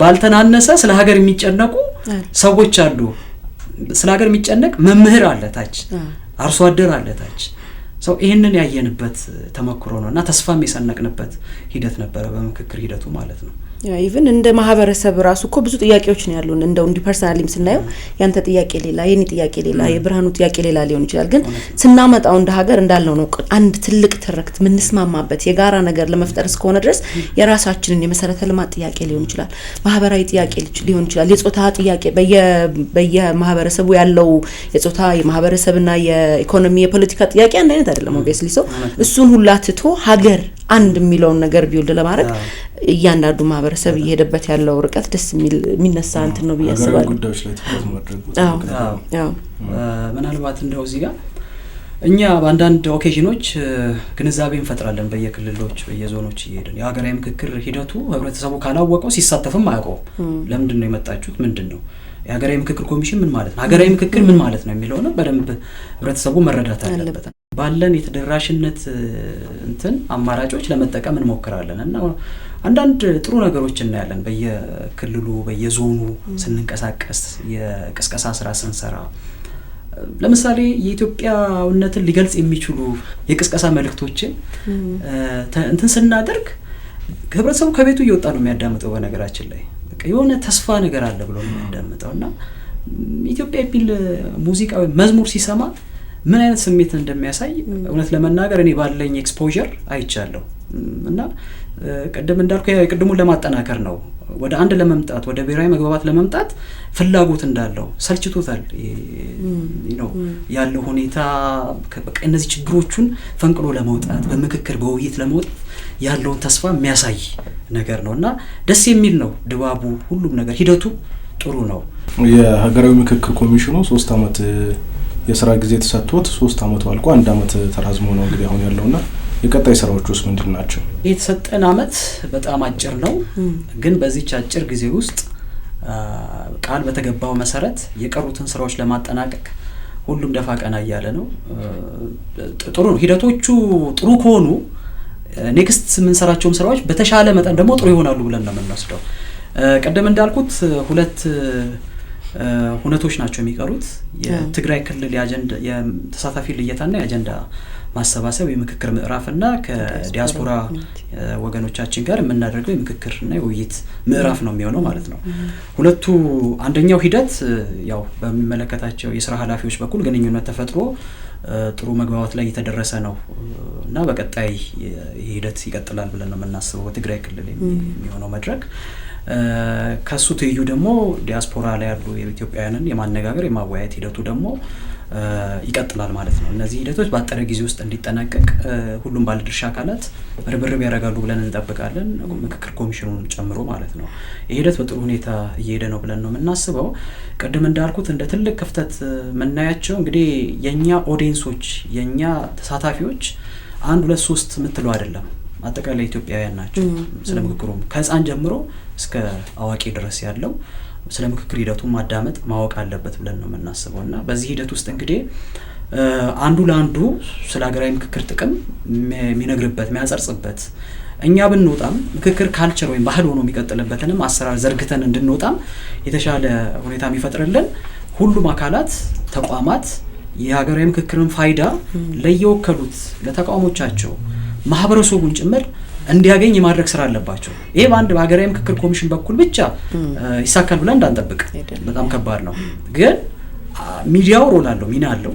ባልተናነሰ ስለ ሀገር የሚጨነቁ ሰዎች አሉ። ስለ ሀገር የሚጨነቅ መምህር አለ ታች፣ አርሶ አደር አለ ታች። ሰው ይሄንን ያየንበት ተመክሮ ነውና ተስፋም የሰነቅንበት ሂደት ነበረ በምክክር ሂደቱ ማለት ነው። ኢቭን እንደ ማህበረሰብ ራሱ እኮ ብዙ ጥያቄዎች ነው ያሉን። እንደው እንዲ ፐርሰናሊም ስናየው ያንተ ጥያቄ ሌላ፣ የኔ ጥያቄ ሌላ፣ የብርሃኑ ጥያቄ ሌላ ሊሆን ይችላል። ግን ስናመጣው እንደ ሀገር እንዳልነው ነው አንድ ትልቅ ትርክት ምንስማማበት የጋራ ነገር ለመፍጠር እስከሆነ ድረስ የራሳችንን የመሰረተ ልማት ጥያቄ ሊሆን ይችላል፣ ማህበራዊ ጥያቄ ሊሆን ይችላል፣ የጾታ ጥያቄ በየማህበረሰቡ ያለው የጾታ የማህበረሰብና የኢኮኖሚ የፖለቲካ ጥያቄ አንድ አይነት አይደለም። ኦብቪየስሊ ሰው እሱን ሁላ ትቶ ሀገር አንድ የሚለውን ነገር ቢውልድ ለማድረግ እያንዳንዱ ማህበረሰብ እየሄደበት ያለው ርቀት ደስ የሚነሳ እንትን ነው ብያስባለሁ። ጉዳዮች ላይ ትኩረት ማድረግ ምናልባት እንደው እዚህ ጋር እኛ በአንዳንድ ኦኬዥኖች ግንዛቤ እንፈጥራለን በየክልሎች በየዞኖች እየሄድን የሀገራዊ ምክክር ሂደቱ ህብረተሰቡ ካላወቀው ሲሳተፍም አያውቀውም። ለምንድን ነው የመጣችሁት? ምንድን ነው የሀገራዊ ምክክር ኮሚሽን ምን ማለት ነው? ሀገራዊ ምክክር ምን ማለት ነው የሚለው ነው በደንብ ህብረተሰቡ መረዳት አለበት። ባለን የተደራሽነት እንትን አማራጮች ለመጠቀም እንሞክራለን እና አንዳንድ ጥሩ ነገሮች እናያለን። በየክልሉ በየዞኑ ስንንቀሳቀስ የቅስቀሳ ስራ ስንሰራ ለምሳሌ የኢትዮጵያውነትን ሊገልጽ የሚችሉ የቅስቀሳ መልእክቶችን እንትን ስናደርግ ህብረተሰቡ ከቤቱ እየወጣ ነው የሚያዳምጠው። በነገራችን ላይ የሆነ ተስፋ ነገር አለ ብሎ ነው የሚያዳምጠውና ኢትዮጵያ የሚል ሙዚቃ ወይ መዝሙር ሲሰማ ምን አይነት ስሜት እንደሚያሳይ እውነት ለመናገር እኔ ባለኝ ኤክስፖዠር አይቻለሁ። እና ቀደም እንዳልኩ የቅድሙን ለማጠናከር ነው ወደ አንድ ለመምጣት ወደ ብሔራዊ መግባባት ለመምጣት ፍላጎት እንዳለው ሰልችቶታል ያለው ሁኔታ በቃ እነዚህ ችግሮቹን ፈንቅሎ ለመውጣት በምክክር በውይይት ለመውጣት ያለውን ተስፋ የሚያሳይ ነገር ነውና ደስ የሚል ነው ድባቡ። ሁሉም ነገር ሂደቱ ጥሩ ነው። የሀገራዊ ምክክር ኮሚሽኑ 3 አመት የስራ ጊዜ ተሰጥቶት 3 አመቱ አልቆ 1 አመት ተራዝሞ ነው እንግዲህ አሁን ያለውና የቀጣይ ስራዎች ውስጥ ምንድን ናቸው? የተሰጠን አመት በጣም አጭር ነው፣ ግን በዚህች አጭር ጊዜ ውስጥ ቃል በተገባው መሰረት የቀሩትን ስራዎች ለማጠናቀቅ ሁሉም ደፋ ቀና እያለ ነው። ጥሩ ነው። ሂደቶቹ ጥሩ ከሆኑ ኔክስት የምንሰራቸውም ስራዎች በተሻለ መጠን ደግሞ ጥሩ ይሆናሉ ብለን ነው የምንወስደው። ቀደም እንዳልኩት 2 ሁነቶች ናቸው የሚቀሩት። የትግራይ ክልል የተሳታፊ ልየታና የአጀንዳ ማሰባሰብ የምክክር ምዕራፍና ከዲያስፖራ ወገኖቻችን ጋር የምናደርገው የምክክርና የውይይት ምዕራፍ ነው የሚሆነው ማለት ነው። ሁለቱ አንደኛው ሂደት ያው በሚመለከታቸው የስራ ኃላፊዎች በኩል ግንኙነት ተፈጥሮ ጥሩ መግባባት ላይ የተደረሰ ነው እና በቀጣይ ሂደት ይቀጥላል ብለን ነው የምናስበው በትግራይ ክልል የሚሆነው መድረክ። ከሱ ትይዩ ደግሞ ዲያስፖራ ላይ ያሉ የኢትዮጵያውያንን የማነጋገር የማወያየት ሂደቱ ደግሞ ይቀጥላል ማለት ነው። እነዚህ ሂደቶች በአጠረ ጊዜ ውስጥ እንዲጠናቀቅ ሁሉም ባለድርሻ አካላት ርብርብ ያደርጋሉ ብለን እንጠብቃለን፣ ምክክር ኮሚሽኑን ጨምሮ ማለት ነው። ይህ ሂደት በጥሩ ሁኔታ እየሄደ ነው ብለን ነው የምናስበው። ቅድም እንዳልኩት እንደ ትልቅ ክፍተት የምናያቸው እንግዲህ የኛ ኦዲየንሶች የኛ ተሳታፊዎች 1 2 3 የምትለው አይደለም፣ አጠቃላይ ኢትዮጵያውያን ናቸው። ስለ ምክክሩም ከህፃን ጀምሮ እስከ አዋቂ ድረስ ያለው ስለ ምክክር ሂደቱ ማዳመጥ ማወቅ አለበት ብለን ነው የምናስበው እና በዚህ ሂደት ውስጥ እንግዲህ አንዱ ለአንዱ ስለ ሀገራዊ ምክክር ጥቅም የሚነግርበት የሚያጸርጽበት እኛ ብንወጣም ምክክር ካልቸር ወይም ባህል ሆኖ የሚቀጥልበትንም አሰራር ዘርግተን እንድንወጣም የተሻለ ሁኔታ የሚፈጥርልን ሁሉም አካላት ተቋማት የሀገራዊ ምክክርን ፋይዳ ለየወከሉት ለተቋሞቻቸው ማህበረሰቡን ጭምር እንዲያገኝ የማድረግ ስራ አለባቸው። ይሄ በአንድ በሀገራዊ ምክክር ኮሚሽን በኩል ብቻ ይሳካል ብለን እንዳንጠብቅ በጣም ከባድ ነው። ግን ሚዲያው ሮል አለው፣ ሚና አለው።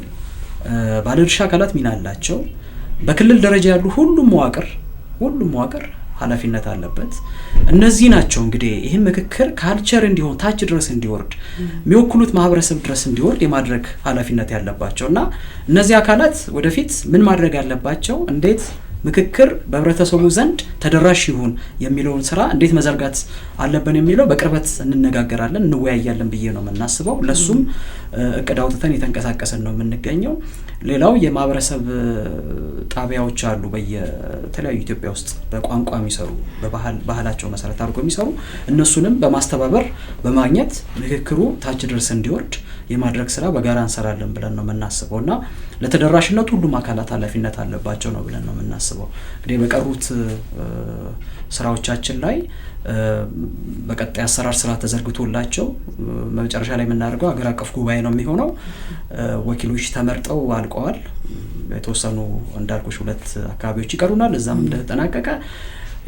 ባለድርሻ አካላት ሚና አላቸው። በክልል ደረጃ ያሉ ሁሉም መዋቅር ኃላፊነት አለበት። እነዚህ ናቸው እንግዲህ ይሄን ምክክር ካልቸር እንዲሆን ታች ድረስ እንዲወርድ የሚወክሉት ማህበረሰብ ድረስ እንዲወርድ የማድረግ ኃላፊነት ያለባቸውና እነዚህ አካላት ወደፊት ምን ማድረግ ያለባቸው እንዴት ምክክር በህብረተሰቡ ዘንድ ተደራሽ ይሁን የሚለውን ስራ እንዴት መዘርጋት አለብን የሚለው በቅርበት እንነጋገራለን እንወያያለን ብዬ ነው የምናስበው። ለሱም እቅድ አውጥተን የተንቀሳቀሰን ነው የምንገኘው። ሌላው የማህበረሰብ ጣቢያዎች አሉ በየተለያዩ ኢትዮጵያ ውስጥ በቋንቋ የሚሰሩ ባህላቸው መሰረት አድርገው የሚሰሩ እነሱንም በማስተባበር በማግኘት ምክክሩ ታች ድረስ እንዲወርድ የማድረግ ስራ በጋራ እንሰራለን ብለን ነው የምናስበውና ለተደራሽነቱ ሁሉም አካላት ኃላፊነት አለባቸው ነው ብለን ነው የምናስበው። እንግዲህ በቀሩት ስራዎቻችን ላይ በቀጣይ አሰራር ስራ ተዘርግቶላቸው መጨረሻ ላይ የምናደርገው ሀገር አቀፍ ጉባኤ ነው የሚሆነው። ወኪሎች ተመርጠው አልቀዋል። የተወሰኑ እንዳልኩሽ 2 አካባቢዎች ይቀሩናል። እዛም እንደተጠናቀቀ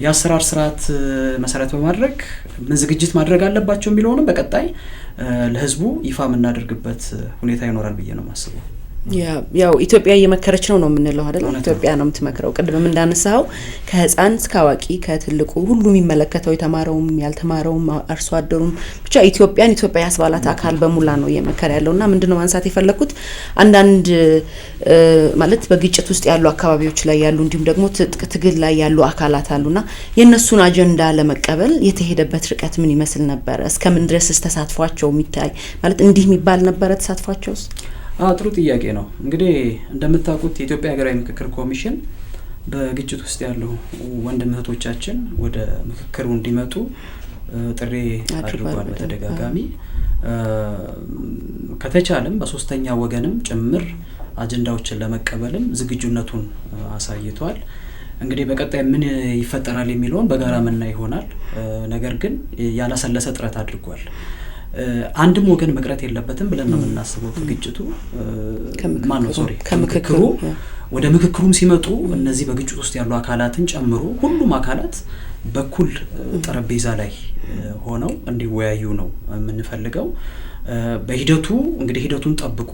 የአሰራር ስርዓት መሰረት በማድረግ ምን ዝግጅት ማድረግ አለባቸው የሚለውንም በቀጣይ ለህዝቡ ይፋ የምናደርግበት ሁኔታ ይኖራል ብዬ ነው የማስበው። ያው ኢትዮጵያ እየመከረች ነው የምንለው አይደል? ኢትዮጵያ ነው የምትመክረው። ቅድም እንዳነሳው ከህፃን እስከ አዋቂ ከትልቁ ሁሉ የሚመለከተው የተማረውም ያልተማረውም አርሶ አደሩም ብቻ ኢትዮጵያ ያስባላት አካል በሙላ ነው እየመከረ ያለውና ምንድነው ማንሳት የፈለኩት አንዳንድ ማለት በግጭት ውስጥ ያሉ አካባቢዎች ላይ ያሉ እንዲሁም ደግሞ ትግል ላይ ያሉ አካላት አሉና የነሱን አጀንዳ ለመቀበል የተሄደበት ርቀት ምን ይመስል ነበር? እስከምን ድረስ ተሳትፏቸው የሚታይ ማለት እንዲህ የሚባል ነበር ተሳትፏቸውስ? ጥሩ ጥያቄ ነው። እንግዲህ እንደምታውቁት የኢትዮጵያ ሀገራዊ ምክክር ኮሚሽን በግጭት ውስጥ ያሉ ወንድም እህቶቻችን ወደ ምክክሩ እንዲመጡ ጥሪ አድርጓል በተደጋጋሚ። ከተቻለም በሶስተኛ ወገንም ጭምር አጀንዳዎችን ለመቀበልም ዝግጁነቱን አሳይቷል። እንግዲህ በቀጣይ ምን ይፈጠራል የሚለውን በጋራ ምናይ ይሆናል። ነገር ግን ያላሰለሰ ጥረት አድርጓል። አንድም ወገን መቅረት የለበትም ብለን ነው የምናስበው። ከግጭቱ ከምክክሩ ወደ ምክክሩም ሲመጡ እነዚህ በግጭት ውስጥ ያሉ አካላትን ጨምሮ ሁሉም አካላት በኩል ጠረጴዛ ላይ ሆነው እንዲወያዩ ነው የምንፈልገው። በሂደቱ እንግዲህ ሂደቱን ጠብቆ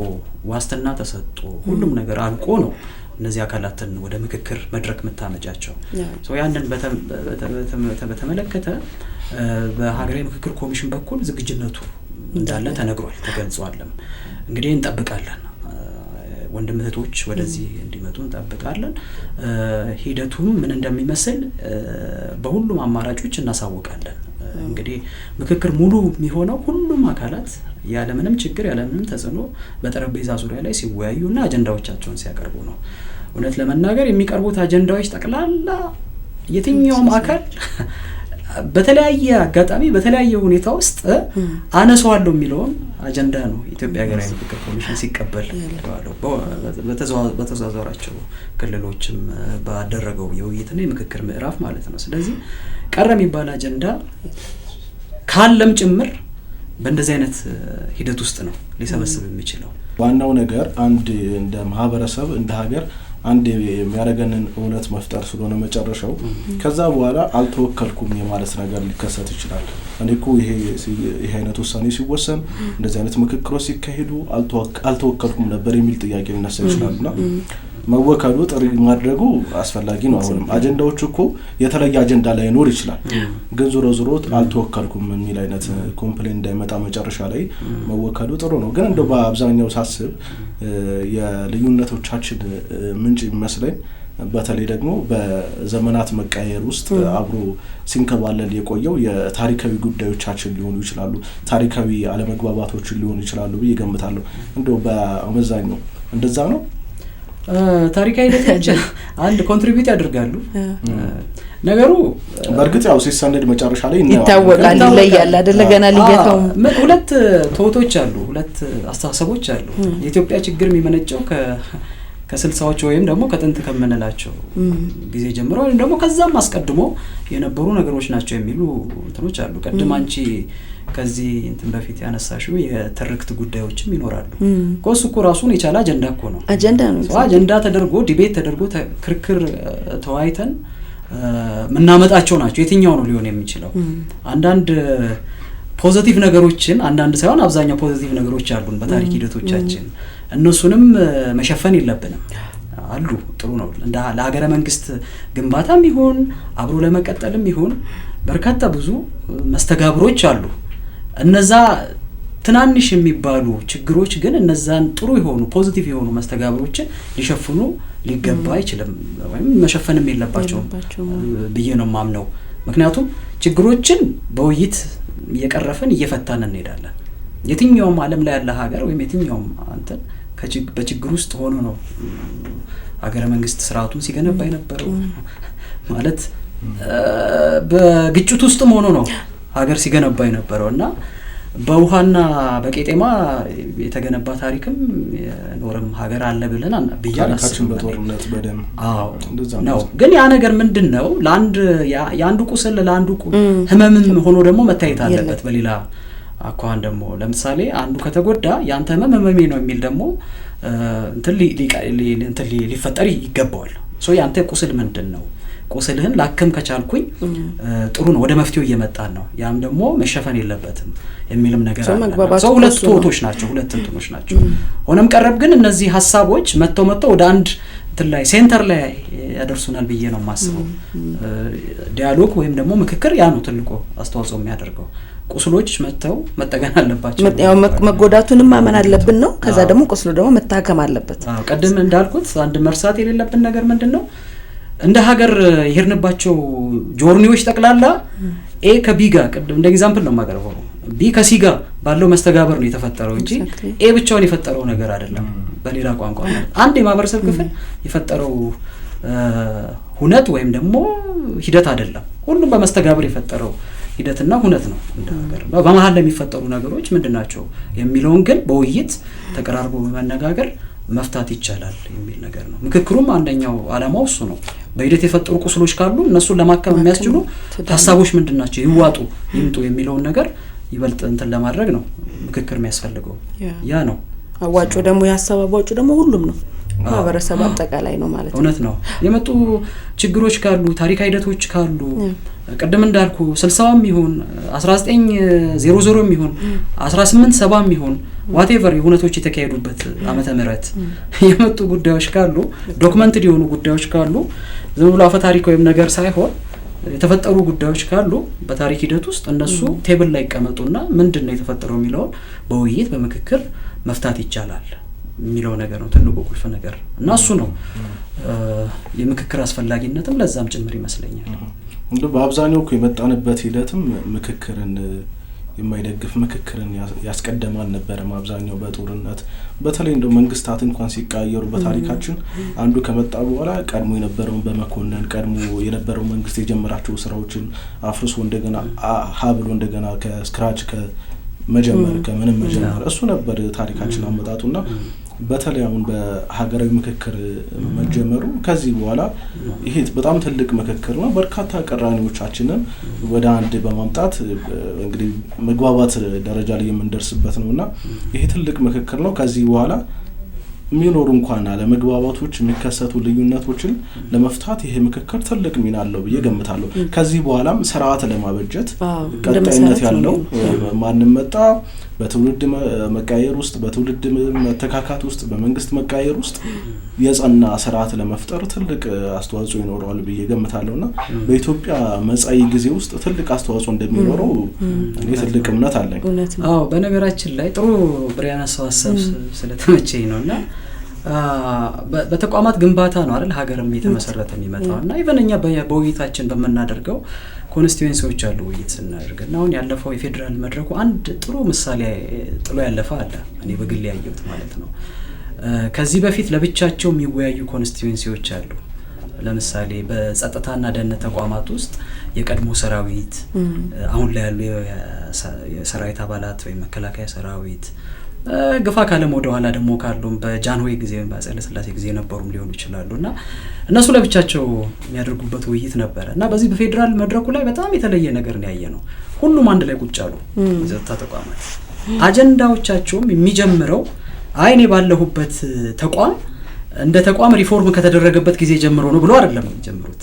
ዋስትና ተሰጥቶ ሁሉም ነገር አልቆ ነው እነዚህ አካላትን ወደ ምክክር መድረክ መታመጫቸው። ያንን በተመለከተ በሀገራዊ ምክክር ኮሚሽን በኩል ዝግጁነቱ እንዳለ ተነግሯል ተገልጿልም። እንግዲህ እንጠብቃለን ወንድም እህቶች ወደዚህ እንዲመጡ እንጠብቃለን። ሂደቱም ምን እንደሚመስል በሁሉም አማራጮች እናሳውቃለን። እንግዲህ ምክክር ሙሉ የሚሆነው ሁሉም አካላት ያለምንም ችግር ያለምንም ተጽዕኖ በጠረጴዛ ዙሪያ ላይ ሲወያዩና አጀንዳዎቻቸውን ሲያቀርቡ ነው። እውነት ለመናገር የሚቀርቡት አጀንዳዎች ጠቅላላ የትኛውም አካል በተለያየ አጋጣሚ በተለያየ ሁኔታ ውስጥ አነሳዋለሁ የሚለውን አጀንዳ ነው ኢትዮጵያ ሀገራዊ ምክክር ኮሚሽን ሲቀበል ያለው። በተዘዋወራቸው ክልሎችም ባደረገው የውይይትና የምክክር ምዕራፍ ማለት ነው። ስለዚህ ቀረ የሚባል አጀንዳ ካለም ጭምር በእንደዚህ አይነት ሂደት ውስጥ ነው ሊሰበስብ የሚችለው። ዋናው ነገር አንድ እንደ ማህበረሰብ እንደ ሀገር አንድ የሚያደርገንን እውነት መፍጠር ስለሆነ መጨረሻው ከዛ በኋላ አልተወከልኩም የማለት ነገር ሊከሰት ይችላል። እኔኮ ይሄ አይነት ውሳኔ ሲወሰን እንደዚህ አይነት ምክክሮች ሲካሄዱ አልተወከልኩም ነበር የሚል ጥያቄ ሊነሳ ይችላልና መወከሉ ጥሪ ማድረጉ አስፈላጊ ነው። አሁንም አጀንዳዎች እኮ የተለየ አጀንዳ ላይ ኖር ይችላል፣ ግን ዞሮ አልተወከልኩም የሚል አይነት ኮምፕሌን እንዳይመጣ መጨረሻ ላይ መወከሉ ጥሩ ነው። ግን እንደው በአብዛኛው ሳስብ የልዩነቶቻችን ምንጭ ይመስለኝ በተለይ ደግሞ በዘመናት መቀየር ውስጥ አብሮ ሲንከባለል የቆየው የታሪካዊ ጉዳዮቻችን ሊሆኑ ይችላሉ፣ ታሪካዊ አለመግባባቶችን ሊሆኑ ይችላሉ ብዬ ገምታለሁ። እንደው በአመዛኙ እንደዛ ነው። ታሪካዊ ሂደቶች አንድ ኮንትሪቢዩት ያደርጋሉ። ነገሩ በእርግጥ ያው ሲሰነድ መጨረሻ ላይ ይታወቃል ይለያል አይደለ? ገና ሊገታው ሁለት ቶቶች አሉ፣ ሁለት አስተሳሰቦች አሉ። የኢትዮጵያ ችግር የሚመነጨው ከ60ዎቹ ወይም ደግሞ ከጥንት ከመነላቸው ጊዜ ጀምሮ ወይም ደግሞ ከዛም አስቀድሞ የነበሩ ነገሮች ናቸው የሚሉ እንትኖች አሉ። ቀድም አንቺ ከዚህ እንትን በፊት ያነሳሽው የትርክት ጉዳዮችም ይኖራሉ። ኮሱ እኮ ራሱን የቻለ አጀንዳ እኮ ነው። አጀንዳ ተደርጎ ዲቤት ተደርጎ ክርክር ተዋይተን ምናመጣቸው ናቸው። የትኛው ነው ሊሆን የሚችለው? አንዳንድ ፖዚቲቭ ነገሮችን አንዳንድ ሳይሆን አብዛኛው ፖዚቲቭ ነገሮች አሉን በታሪክ ሂደቶቻችን እነሱንም መሸፈን የለብንም አሉ ጥሩ ነው እንደ ለሀገረ መንግስት ግንባታም ይሁን አብሮ ለመቀጠልም ይሁን በርካታ ብዙ መስተጋብሮች አሉ እነዛ ትናንሽ የሚባሉ ችግሮች ግን እነዛን ጥሩ የሆኑ ፖዚቲቭ የሆኑ መስተጋብሮችን ሊሸፍኑ ሊገባ አይችልም ወይም መሸፈንም የለባቸው ብዬ ነው ማምነው ምክንያቱም ችግሮችን በውይይት እየቀረፈን እየፈታን እንሄዳለን የትኛውም ዓለም ላይ ያለ ሀገር ወይም የትኛውም አንተን በችግር ውስጥ ሆኖ ነው ሀገረ መንግስት ስርዓቱን ሲገነባ የነበረው ማለት በግጭት ውስጥም ሆኖ ነው ሀገር ሲገነባ የነበረውና በውሃና በቄጤማ የተገነባ ታሪክም የኖርም ሀገር አለ ብለን ታሪካችን በጦርነት በደም ነው ግን ያ ነገር ምንድነው ለአንድ ያንዱ ቁስል ለአንዱ ህመምም ሆኖ ደግሞ መታየት አለበት በሌላ አኳን ደግሞ ለምሳሌ አንዱ ከተጎዳ ያንተ ህመሜ ነው የሚል ደግሞ እንትን ሊፈጠር ይገባዋል ሶ ያንተ ቁስል ምንድነው ቁስልህን ላከም ከቻልኩኝ ጥሩ ነው ወደ መፍትሄው እየመጣን ነው ያም ደግሞ መሸፈን የለበትም የሚልም ነገር አለ ሶ ሁለት ቶቶች ናቸው ሁለት እንትኖች ናቸው ሆነም ቀረብ ግን እነዚህ ሐሳቦች መጥተው ወደ አንድ እንትን ላይ ሴንተር ላይ ያደርሱናል ብዬ ነው ማስበው ዲያሎግ ወይም ደግሞ ምክክር ያ ነው ትልቁ አስተዋጽኦ የሚያደርገው ቁስሎች መጥተው መጠገን አለባቸው ያው መጎዳቱንም ማመን አለብን ነው ከዛ ደግሞ ቁስሉ ደግሞ መታከም አለበት ቀደም እንዳልኩት አንድ መርሳት የሌለብን ነገር ምንድነው እንደ ሀገር ይሄርንባቸው ጆርኒዎች ጠቅላላ ኤ ከቢ ጋር እንደ ኤግዛምፕል ነው ማቀርበው ቢ ከሲ ጋር ባለው መስተጋበር ነው የተፈጠረው እንጂ ኤ ብቻውን የፈጠረው ነገር አይደለም በሌላ ቋንቋ አንድ የማህበረሰብ ክፍል የፈጠረው ሁነት ወይም ደግሞ ሂደት አይደለም ሁሉም በመስተጋበር የፈጠረው ሂደትና ሁነት ነው እንደ ሀገር በመሃል ለሚፈጠሩ ነገሮች ምንድናቸው የሚለውን ግን በውይይት ተቀራርቦ በመነጋገር መፍታት ይቻላል የሚል ነገር ነው ምክክሩም አንደኛው ዓላማው እሱ ነው በሂደት የፈጠሩ ቁስሎች ካሉ እነሱን ለማከም የሚያስችሉ ሐሳቦች ምንድናቸው ይዋጡ ይምጡ የሚለውን ነገር ይበልጥ እንትን ለማድረግ ነው ምክክር የሚያስፈልገው ያ ነው አዋጩ ደግሞ ያሳባባጩ ደግሞ ሁሉም ነው ማህበረሰብ አጠቃላይ ነው ማለት ነው እውነት ነው የመጡ ችግሮች ካሉ ታሪካዊ ሂደቶች ካሉ ቀደም እንዳልኩ 60ም ይሁን 1900ም ይሁን 1870ም ይሁን whatever የሁነቶች የተካሄዱበት ዓመተ ምህረት የመጡ ጉዳዮች ካሉ ዶክመንትድ የሆኑ ጉዳዮች ካሉ ዝም ብሎ አፈ ታሪክ ወይም ነገር ሳይሆን የተፈጠሩ ጉዳዮች ካሉ በታሪክ ሂደት ውስጥ እነሱ ቴብል ላይ ይቀመጡና ምንድነው የተፈጠረው የሚለው በውይይት በመክክር መፍታት ይቻላል የሚለው ነገር ነው ትልቁ ቁልፍ ነገር እና እሱ ነው የምክክር አስፈላጊነትም ለዛም ጭምር ይመስለኛል እንደ በአብዛኛው የመጣንበት ሂደትም ምክክርን የማይደግፍ ምክክርን ያስቀደማል ነበር አብዛኛው በጦርነት በተለይ እንደው መንግስታት እንኳን ሲቀያየሩ በታሪካችን አንዱ ከመጣ በኋላ ቀድሞ የነበረውን በመኮነን ቀድሞ የነበረው መንግስት የጀመራቸው ስራዎችን አፍርሶ እንደገና ሀብሎ እንደገና ከስክራች ከመጀመር ከምንም መጀመር እሱ ነበር ታሪካችን አመጣጡና በተለይ አሁን በሀገራዊ ምክክር መጀመሩ ከዚህ በኋላ ይሄ በጣም ትልቅ ምክክር ነው በርካታ ቀራኒዎቻችንን ወደ አንድ በማምጣት እንግዲህ መግባባት ደረጃ ላይ የምንደርስበት ነውና ይሄ ትልቅ ምክክር ነው ከዚህ በኋላ የሚኖሩ እንኳን አለ መግባባቶች የሚከሰቱ ልዩነቶችን ለመፍታት ይሄ ምክክር ትልቅ ሚና አለው በየገምታለሁ ከዚህ በኋላም ስርዓት ለማበጀት ቀጣይነት ያለው ማንንም መጣ በትውልድ መቃየር ውስጥ በትውልድ መተካካት ውስጥ በመንግስት መቃየር ውስጥ የጸና ስርዓት ለመፍጠር ትልቅ አስተዋጽኦ ይኖረዋል በየገምታለሁና በኢትዮጵያ መጻኢ ጊዜ ውስጥ ትልቅ አስተዋጽኦ እንደሚኖረው እኔ ትልቅ እምነት አለኝ አዎ በነገራችን ላይ ጥሩ ብሪያና ሐሳብ ስለተመቸኝ ነውና በተቋማት ግንባታ ነው አይደል ሀገርም የተመሰረተ የሚመጣውና ኢቨንኛ በውይይታችን በመናደርገው ኮንስቲትዩንሲዎች አሉ ውይይት ስናደርግና አሁን ያለፈው የፌደራል መድረኩ አንድ ጥሩ ምሳሌ ጥሎ ያለፈ አለ እኔ በግል ያየሁት ማለት ነው ከዚህ በፊት ለብቻቸው የሚወያዩ ኮንስቲትዩንሲዎች አሉ ለምሳሌ በጸጥታና ደህንነት ተቋማት ውስጥ የቀድሞ ሰራዊት አሁን ላይ ያሉ የሰራዊት አባላት ወይ መከላከያ ሰራዊት ገፋ ካለም ወደ ኋላ ደግሞ ካሉም በጃንሆይ ጊዜ በአፄ ሥላሴ ጊዜ ነበሩም ሊሆኑ ይችላሉና እነሱ ለብቻቸው የሚያደርጉበት ውይይት ነበርና በዚህ በፌደራል መድረኩ ላይ በጣም የተለየ ነገር ነው ያየነው ሁሉም አንድ ላይ ቁጭ አሉ የጸጥታ ተቋማት አጀንዳዎቻቸውም የሚጀምረው አይኔ ባለሁበት ተቋም እንደ ተቋም ሪፎርም ከተደረገበት ጊዜ ጀምሮ ነው ብሎ አይደለም የሚጀምሩት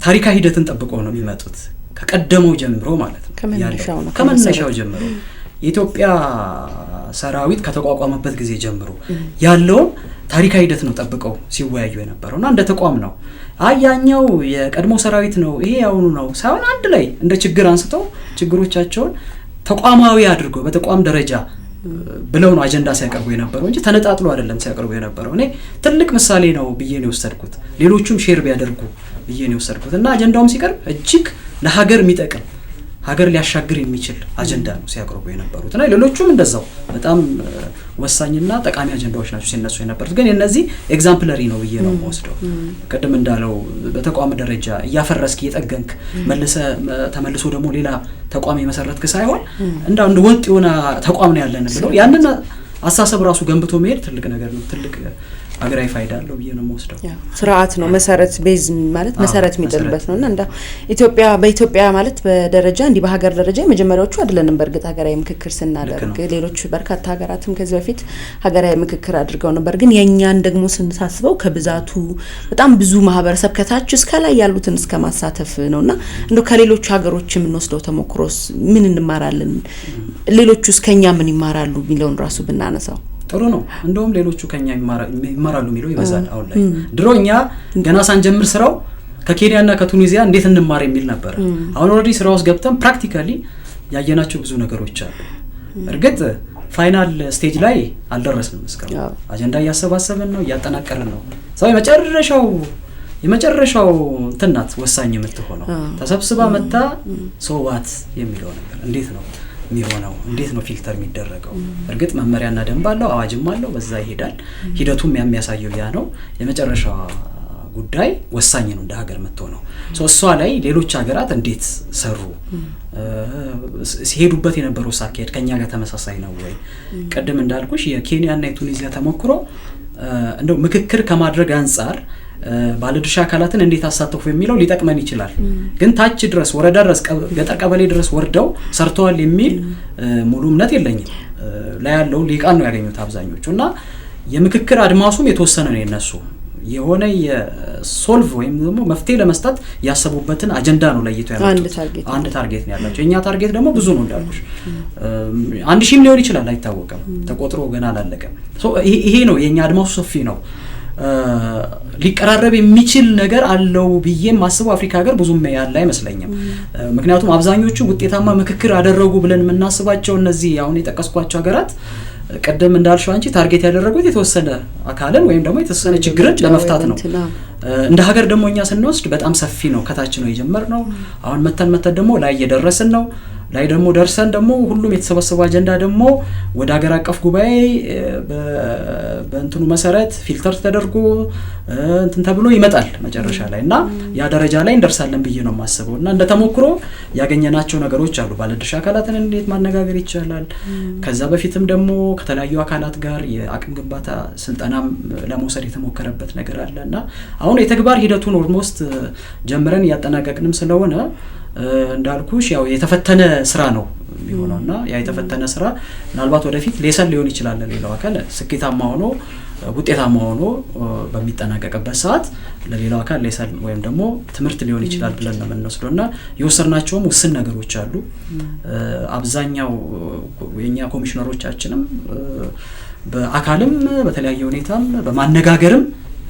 ታሪካዊ ሂደትን ጠብቀው ነው የሚመጡት ከቀደመው ጀምሮ ማለት ነው ከመነሻው ጀምሮ የኢትዮጵያ ሰራዊት ከተቋቋመበት ጊዜ ጀምሮ ያለው ታሪካዊ ሂደት ነው ጠብቀው ሲወያዩ የነበረውና እንደ ተቋም ነው ያኛው የቀድሞ ሰራዊት ነው ይሄ ያውኑ ነው ሳይሆን አንድ ላይ እንደ ችግር አንስተው ችግሮቻቸውን ተቋማዊ አድርገው በተቋም ደረጃ ብለው ነው አጀንዳ ሲያቀርቡ የነበረው እንጂ ተነጣጥሎ አይደለም ሲያቀርቡ የነበረው። እኔ ትልቅ ምሳሌ ነው ብዬ ነው ወሰድኩት። ሌሎቹም ሼር ቢያደርጉ ብዬ ነው ወሰድኩት እና አጀንዳውም ሲቀርብ እጅግ ለሀገር የሚጠቅም ሀገር ሊያሻግር የሚችል አጀንዳ ነው ሲያቀርቡ የነበሩት እና ሌሎቹም እንደዛው በጣም ወሳኝና ጠቃሚ አጀንዳዎች ናቸው ሲነሱ የነበሩት። ግን እነዚህ ኤግዛምፕለሪ ነው ብዬ ነው የምወስደው። ቀደም እንዳለው በተቋም ደረጃ እያፈረስክ እየጠገንክ ተመልሶ ደግሞ ሌላ ተቋም የመሰረትክ ሳይሆን እንደ ወጥ የሆነ ተቋም ነው ያለን ብለው ያንን አሳሰብ ራሱ ገንብቶ መሄድ ትልቅ ነገር ነው። ትልቅ ሀገራዊ ፋይዳ አለው ብዬ ነው የምወስደው። ስርዓት ነው መሰረት ቤዝ ማለት መሰረት የሚጥልበት ነውና እንደ በኢትዮጵያ ማለት በደረጃ እንዲህ በሀገር ደረጃ የመጀመሪያዎቹ አይደለንም። በእርግጥ ሀገራዊ ምክክር ስናደርግ ሌሎች በርካታ ሀገራትም ከዚህ በፊት ሀገራዊ ምክክር አድርገው ነበር። ግን የኛን ደግሞ ስንሳስበው ከብዛቱ በጣም ብዙ ማህበረሰብ ከታች እስከ ላይ ያሉትን እስከ ማሳተፍ ነውና እንደው ከሌሎች ሀገሮች የምንወስደው ተሞክሮስ ምን እንማራለን? ሌሎቹስ ከኛ ምን ይማራሉ የሚለውን ራሱ ብናነሳው ጥሩ ነው። እንደውም ሌሎቹ ከኛ ይማራሉ የሚለው ይበዛል። አሁን ላይ ድሮኛ ገና ሳንጀምር ስራው ከኬንያና ከቱኒዚያ እንዴት እንማር የሚል ነበር። አሁን ኦልሬዲ ስራው ውስጥ ገብተን ፕራክቲካሊ ያየናቸው ብዙ ነገሮች አሉ። እርግጥ ፋይናል ስቴጅ ላይ አልደረስንም። እስካሁን አጀንዳ እያሰባሰብን ነው፣ እያጠናቀርን ነው። ሰው የመጨረሻው እንትናት ወሳኝ የምትሆነው ተሰብስባ መጣ ሶዋት የሚለው ነገር እንዴት ነው የሚሆነው? እንዴት ነው ፊልተር የሚደረገው? እርግጥ መመሪያና ደንብ አለው፣ አዋጅም አለው፣ በዛ ይሄዳል። ሂደቱም የሚያሳየው ያ ነው። የመጨረሻው ጉዳይ ወሳኝ ነው እንደ ሀገር መጥተው እሷ ላይ ሌሎች ሀገራት እንዴት ሰሩ? ሲሄዱበት የነበረው ሳካሄድ ከኛ ጋር ተመሳሳይ ነው ወይ? ቀደም እንዳልኩሽ የኬንያና የቱኒዚያ ተሞክሮ እንደው ምክክር ከማድረግ አንፃር ባለድርሻ አካላትን እንዴት አሳተፉ የሚለው ሊጠቅመን ይችላል። ግን ታች ድረስ ወረዳ ድረስ ገጠር ቀበሌ ድረስ ወርደው ሰርተዋል የሚል ሙሉ እምነት የለኝም። ላይ ያለው ሊቃን ነው ያገኙት አብዛኞቹ እና የምክክር አድማሱም የተወሰነ ነው። የነሱ የሆነ የሶልቭ ወይም ደግሞ መፍትሄ ለመስጠት ያሰቡበትን አጀንዳ ነው ለይተው ያሉት። አንድ ታርጌት ነው ያላቸው። የኛ ታርጌት ደግሞ ብዙ ነው እንዳልኩሽ 1000 ሊሆን ይችላል፣ አይታወቅም፣ ተቆጥሮ ገና አላለቀም። ይሄ ነው የኛ አድማሱ ሰፊ ነው። ሊቀራረብ የሚችል ነገር አለው ብዬ ማስበው አፍሪካ ሀገር ብዙም ያለ አይመስለኝም። ምክንያቱም አብዛኞቹ ውጤታማ ምክክር አደረጉ ብለን የምናስባቸው እነዚህ አሁን የጠቀስኳቸው ሀገራት ቀደም እንዳልሽው አንቺ ታርጌት ያደረጉት የተወሰነ አካልን ወይም ደግሞ የተወሰነ ችግርን ለመፍታት ነው። እንደ ሀገር ደግሞ እኛ ስንወስድ በጣም ሰፊ ነው። ከታች ነው የጀመርነው። አሁን መተን ደግሞ ላይ እየደረስን ነው። ላይ ደግሞ ደርሰን ደግሞ ሁሉም የተሰበሰበው አጀንዳ ደግሞ ወደ ሀገር አቀፍ ጉባኤ በእንትኑ መሰረት ፊልተር ተደርጎ እንትን ተብሎ ይመጣል መጨረሻ ላይ እና ያ ደረጃ ላይ እንደርሳለን ብዬ ነው የማስበው። እና እንደ ተሞክሮ ያገኘናቸው ነገሮች አሉ። ባለድርሻ አካላትን እንዴት ማነጋገር ይቻላል? ከዛ በፊትም ደግሞ ከተለያዩ አካላት ጋር የአቅም ግንባታ ስልጠናም ለመውሰድ የተሞከረበት ነገር አለ እና አሁን የተግባር ሂደቱን ኦልሞስት ጀምረን ያጠናቀቅንም ስለሆነ እንዳልኩሽ ያው የተፈተነ ስራ ነው የሚሆነውና ያ የተፈተነ ስራ ምናልባት ወደፊት ሌሰን ሊሆን ይችላል ለሌላው አካል ስኬታማ ሆኖ ውጤታማ ሆኖ በሚጠናቀቅበት ሰዓት ለሌላው አካል ሌሰን ወይም ደግሞ ትምህርት ሊሆን ይችላል ብለን ነው የምንወስደውና የወሰድናቸውም ውስን ነገሮች አሉ። አብዛኛው የኛ ኮሚሽነሮቻችንም በአካልም በተለያየ ሁኔታም በማነጋገርም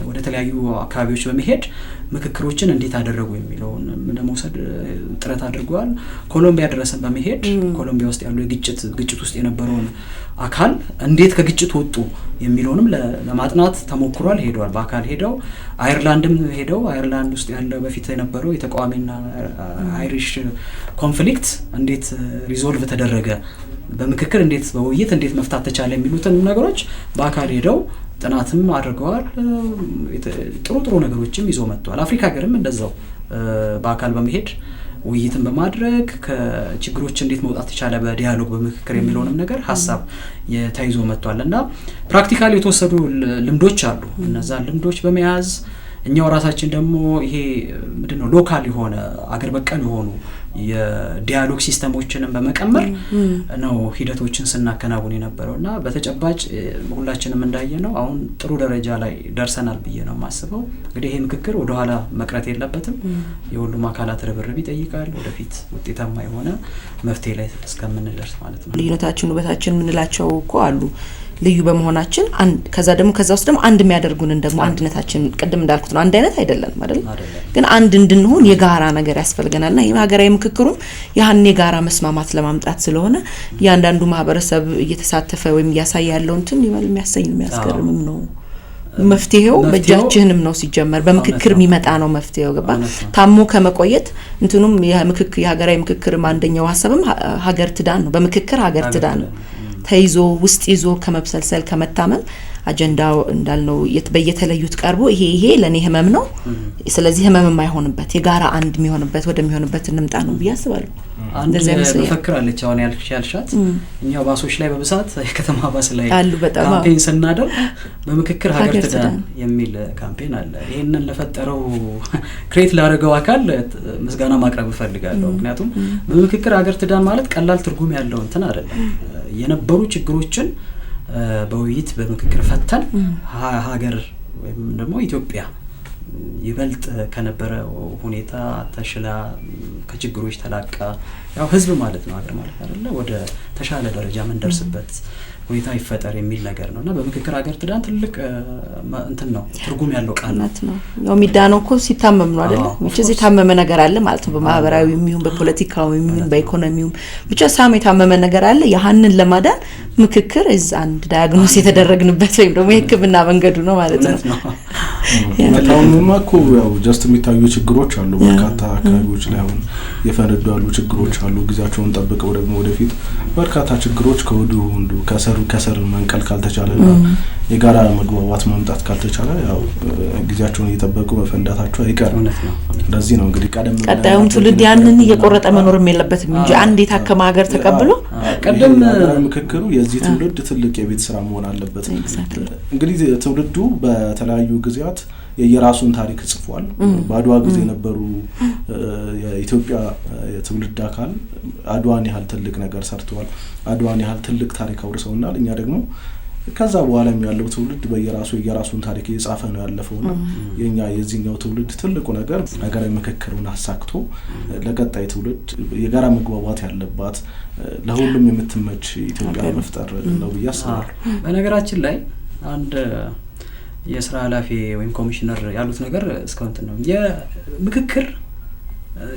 ወደ ተለያዩ አካባቢዎች በመሄድ ምክክሮችን እንዴት አደረጉ የሚለውን ለመውሰድ ጥረት አድርገዋል። ኮሎምቢያ ድረስን በመሄድ ኮሎምቢያ ውስጥ ያለው ግጭት ውስጥ የነበረውን አካል እንዴት ከግጭት ወጡ የሚለውንም ለማጥናት ተሞክሯል። ሄደዋል። በአካል ሄደው አየርላንድም ሄደው አየርላንድ ውስጥ ያለው በፊት የነበረው የተቃዋሚና አይሪሽ ኮንፍሊክት እንዴት ሪዞልቭ ተደረገ፣ በምክክር እንዴት በውይይት እንዴት መፍታት ተቻለ የሚሉትን ነገሮች በአካል ሄደው ጥናትም አድርገዋል። ጥሩ ነገሮችም ይዞ መጥቷል። አፍሪካ ሀገርም እንደዛው በአካል በመሄድ ውይይትን በማድረግ ከችግሮች እንዴት መውጣት ተቻለ በዲያሎግ በምክክር የሚለውንም ነገር ሀሳብ ተይዞ መጥቷልና ፕራክቲካሊ የተወሰዱ ልምዶች አሉ። እነዛ ልምዶች በመያዝ እኛው ራሳችን ደግሞ ይሄ ምንድነው ሎካል የሆነ አገር በቀል የሆኑ የዲያሎግ ሲስተሞችንም በመቀመር ነው ሂደቶችን ስናከናውን የነበረውና በተጨባጭ ሁላችንም እንዳየነው አሁን ጥሩ ደረጃ ላይ ደርሰናል ብዬ ነው ማስበው። እንግዲህ ይሄ ምክክር ወደ ኋላ መቅረት የለበትም። የሁሉም አካላት ርብርብ ይጠይቃል ወደፊት ውጤታማ የሆነ መፍትሄ ላይ እስከምንደርስ ማለት ነው። ልዩነታችን ውበታችን ምንላቸው እኮ አሉ ልዩ በመሆናችን ከዛ ውስጥ ደግሞ አንድ የሚያደርጉንን ደግሞ አንድነታችን ቅድም እንዳልኩት ነው አንድ አይነት አይደለም አይደል ግን አንድ እንድንሆን የጋራ ነገር ያስፈልገናልና ይሄ ሀገራዊ ምክክሩም ያን የጋራ መስማማት ለማምጣት ስለሆነ ያንዳንዱ ማህበረሰብ እየተሳተፈ ወይም ያሳየ ያለው እንትን ይበል የሚያሰኝ የሚያስገርምም ነው። መፍትሄው በእጃችንም ነው ሲጀመር በምክክር የሚመጣ ነው መፍትሄው ገባ ታሞ ከመቆየት እንትኑም የሀገራዊ ምክክርም አንደኛው ሀሳብም ሀገር ትዳን ነው በምክክር ሀገር ትዳን ነው ተይዞ ውስጥ ይዞ ከመብሰልሰል ከመታመም አጀንዳው እንዳልነው በየተለዩት ቀርቦ ይሄ ለኔ ህመም ነው ስለዚህ ህመም የማይሆንበት የጋራ አንድ የሚሆንበት ወደሚሆንበት እንምጣ ነው ብያስባለሁ። እንደዚህ ተፈክራለች አሁን ያልሻት እኛው ባሶች ላይ በብዛት የከተማ ባስ ላይ ካምፔን ስናደርግ በምክክር ሀገር ትዳን የሚል ካምፔን አለ። ይሄንን ለፈጠረው ክሬት ላደረገው አካል ምስጋና ማቅረብ እፈልጋለሁ። ምክንያቱም በምክክር ሀገር ትዳን ማለት ቀላል ትርጉም ያለው እንትን አይደለም። የነበሩ ችግሮችን በውይይት በምክክር ፈተን ሀገር ወይም ደግሞ ኢትዮጵያ ይበልጥ ከነበረው ሁኔታ ተሽላ ከችግሮች ተላቃ ያው ህዝብ ማለት ነው ሀገር ማለት አይደለ ወደ ተሻለ ደረጃ መንደርስበት ሁኔታ ይፈጠር የሚል ነገር ነውና በምክክር ሀገር ትዳን ትልቅ እንትን ነው ትርጉም ያለው ቃል ነው። ያው ሚዳነው እኮ ሲታመም ነው አይደለ መቼ የታመመ ነገር አለ ማለት ነው በማህበራዊም ይሁን በፖለቲካዊም ይሁን በኢኮኖሚውም ብቻ ሳም የታመመ ነገር አለ ያንን ለማዳን ምክክር አንድ ዳያግኖስ የተደረግንበት ወይም ደግሞ የህክምና መንገዱ ነው ማለት ነው። ታውማኮ ያው ጀስት የሚታዩ ችግሮች አሉ በርካታ አካባቢዎች ላይ አሁን የፈነዱ ያሉ ችግሮች አሉ ጊዜያቸውን ጠብቀው ደግሞ ወደፊት በርካታ ችግሮች ከወዲሁ እንዱ ከሰር መንቀል ካልተቻለና የጋራ መግባባት ማምጣት ካልተቻለ ያው ጊዜያቸውን እየጠበቁ መፈንዳታቸው አይቀርም። ለዚህ ነው እንግዲህ ቀጣዩም ትውልድ ያንን እየቆረጠ መኖርም የለበትም እንጂ አንድ የታከመ ሀገር ተቀብሎ ቀደም ምክክሩ የዚህ ትውልድ ትልቅ የቤት ስራ መሆን አለበት። እንግዲህ ትውልዱ በተለያዩ ጊዜያት የራሱን ታሪክ ጽፏል። በአድዋ ጊዜ የነበሩ የኢትዮጵያ የትውልድ አካል አድዋን ያህል ትልቅ ነገር ሰርተዋል። አድዋን ያህል ትልቅ ታሪክ አውርሰውናል። እኛ ደግሞ ከዛ በኋላም ያለው ትውልድ የራሱን ታሪክ እየጻፈ ነው ያለፈውና የዚህኛው ትውልድ ትልቁ ነገር ሀገራዊ ምክክሩን አሳክቶ ለቀጣይ ትውልድ የጋራ መግባባት ያለባት ለሁሉም የምትመች ኢትዮጵያ መፍጠር ነው ብያስባለሁ። በነገራችን ላይ አንድ የስራ ኃላፊ ወይም ኮሚሽነር ያሉት ነገር እስካሁን ነው የምክክር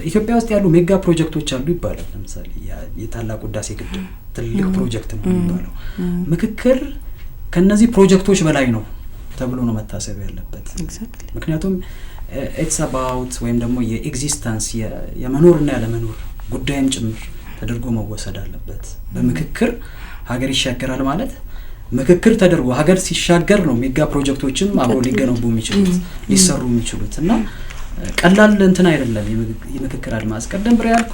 ኢትዮጵያ ውስጥ ያሉ ሜጋ ፕሮጀክቶች አሉ ይባላል። ለምሳሌ የታላቁ ህዳሴ ግድብ ትልቅ ፕሮጀክት ነው የሚባለው ምክክር ከነዚህ ፕሮጀክቶች በላይ ነው ተብሎ ነው መታሰብ ያለበት። ምክንያቱም it's about ወይም ደግሞ የኤግዚስተንስ የመኖርና ያለመኖር ጉዳይም ጭምር ተደርጎ መወሰድ አለበት። በምክክር ሀገር ይሻገራል ማለት ምክክር ተደርጎ ሀገር ሲሻገር ነው ሜጋ ፕሮጀክቶችም አብሮ ሊገነቡ የሚችሉት ሊሰሩ የሚችሉት እና ቀላል እንትን አይደለም። የምክክር አድማስ ቀደም ብሬ ያልኩ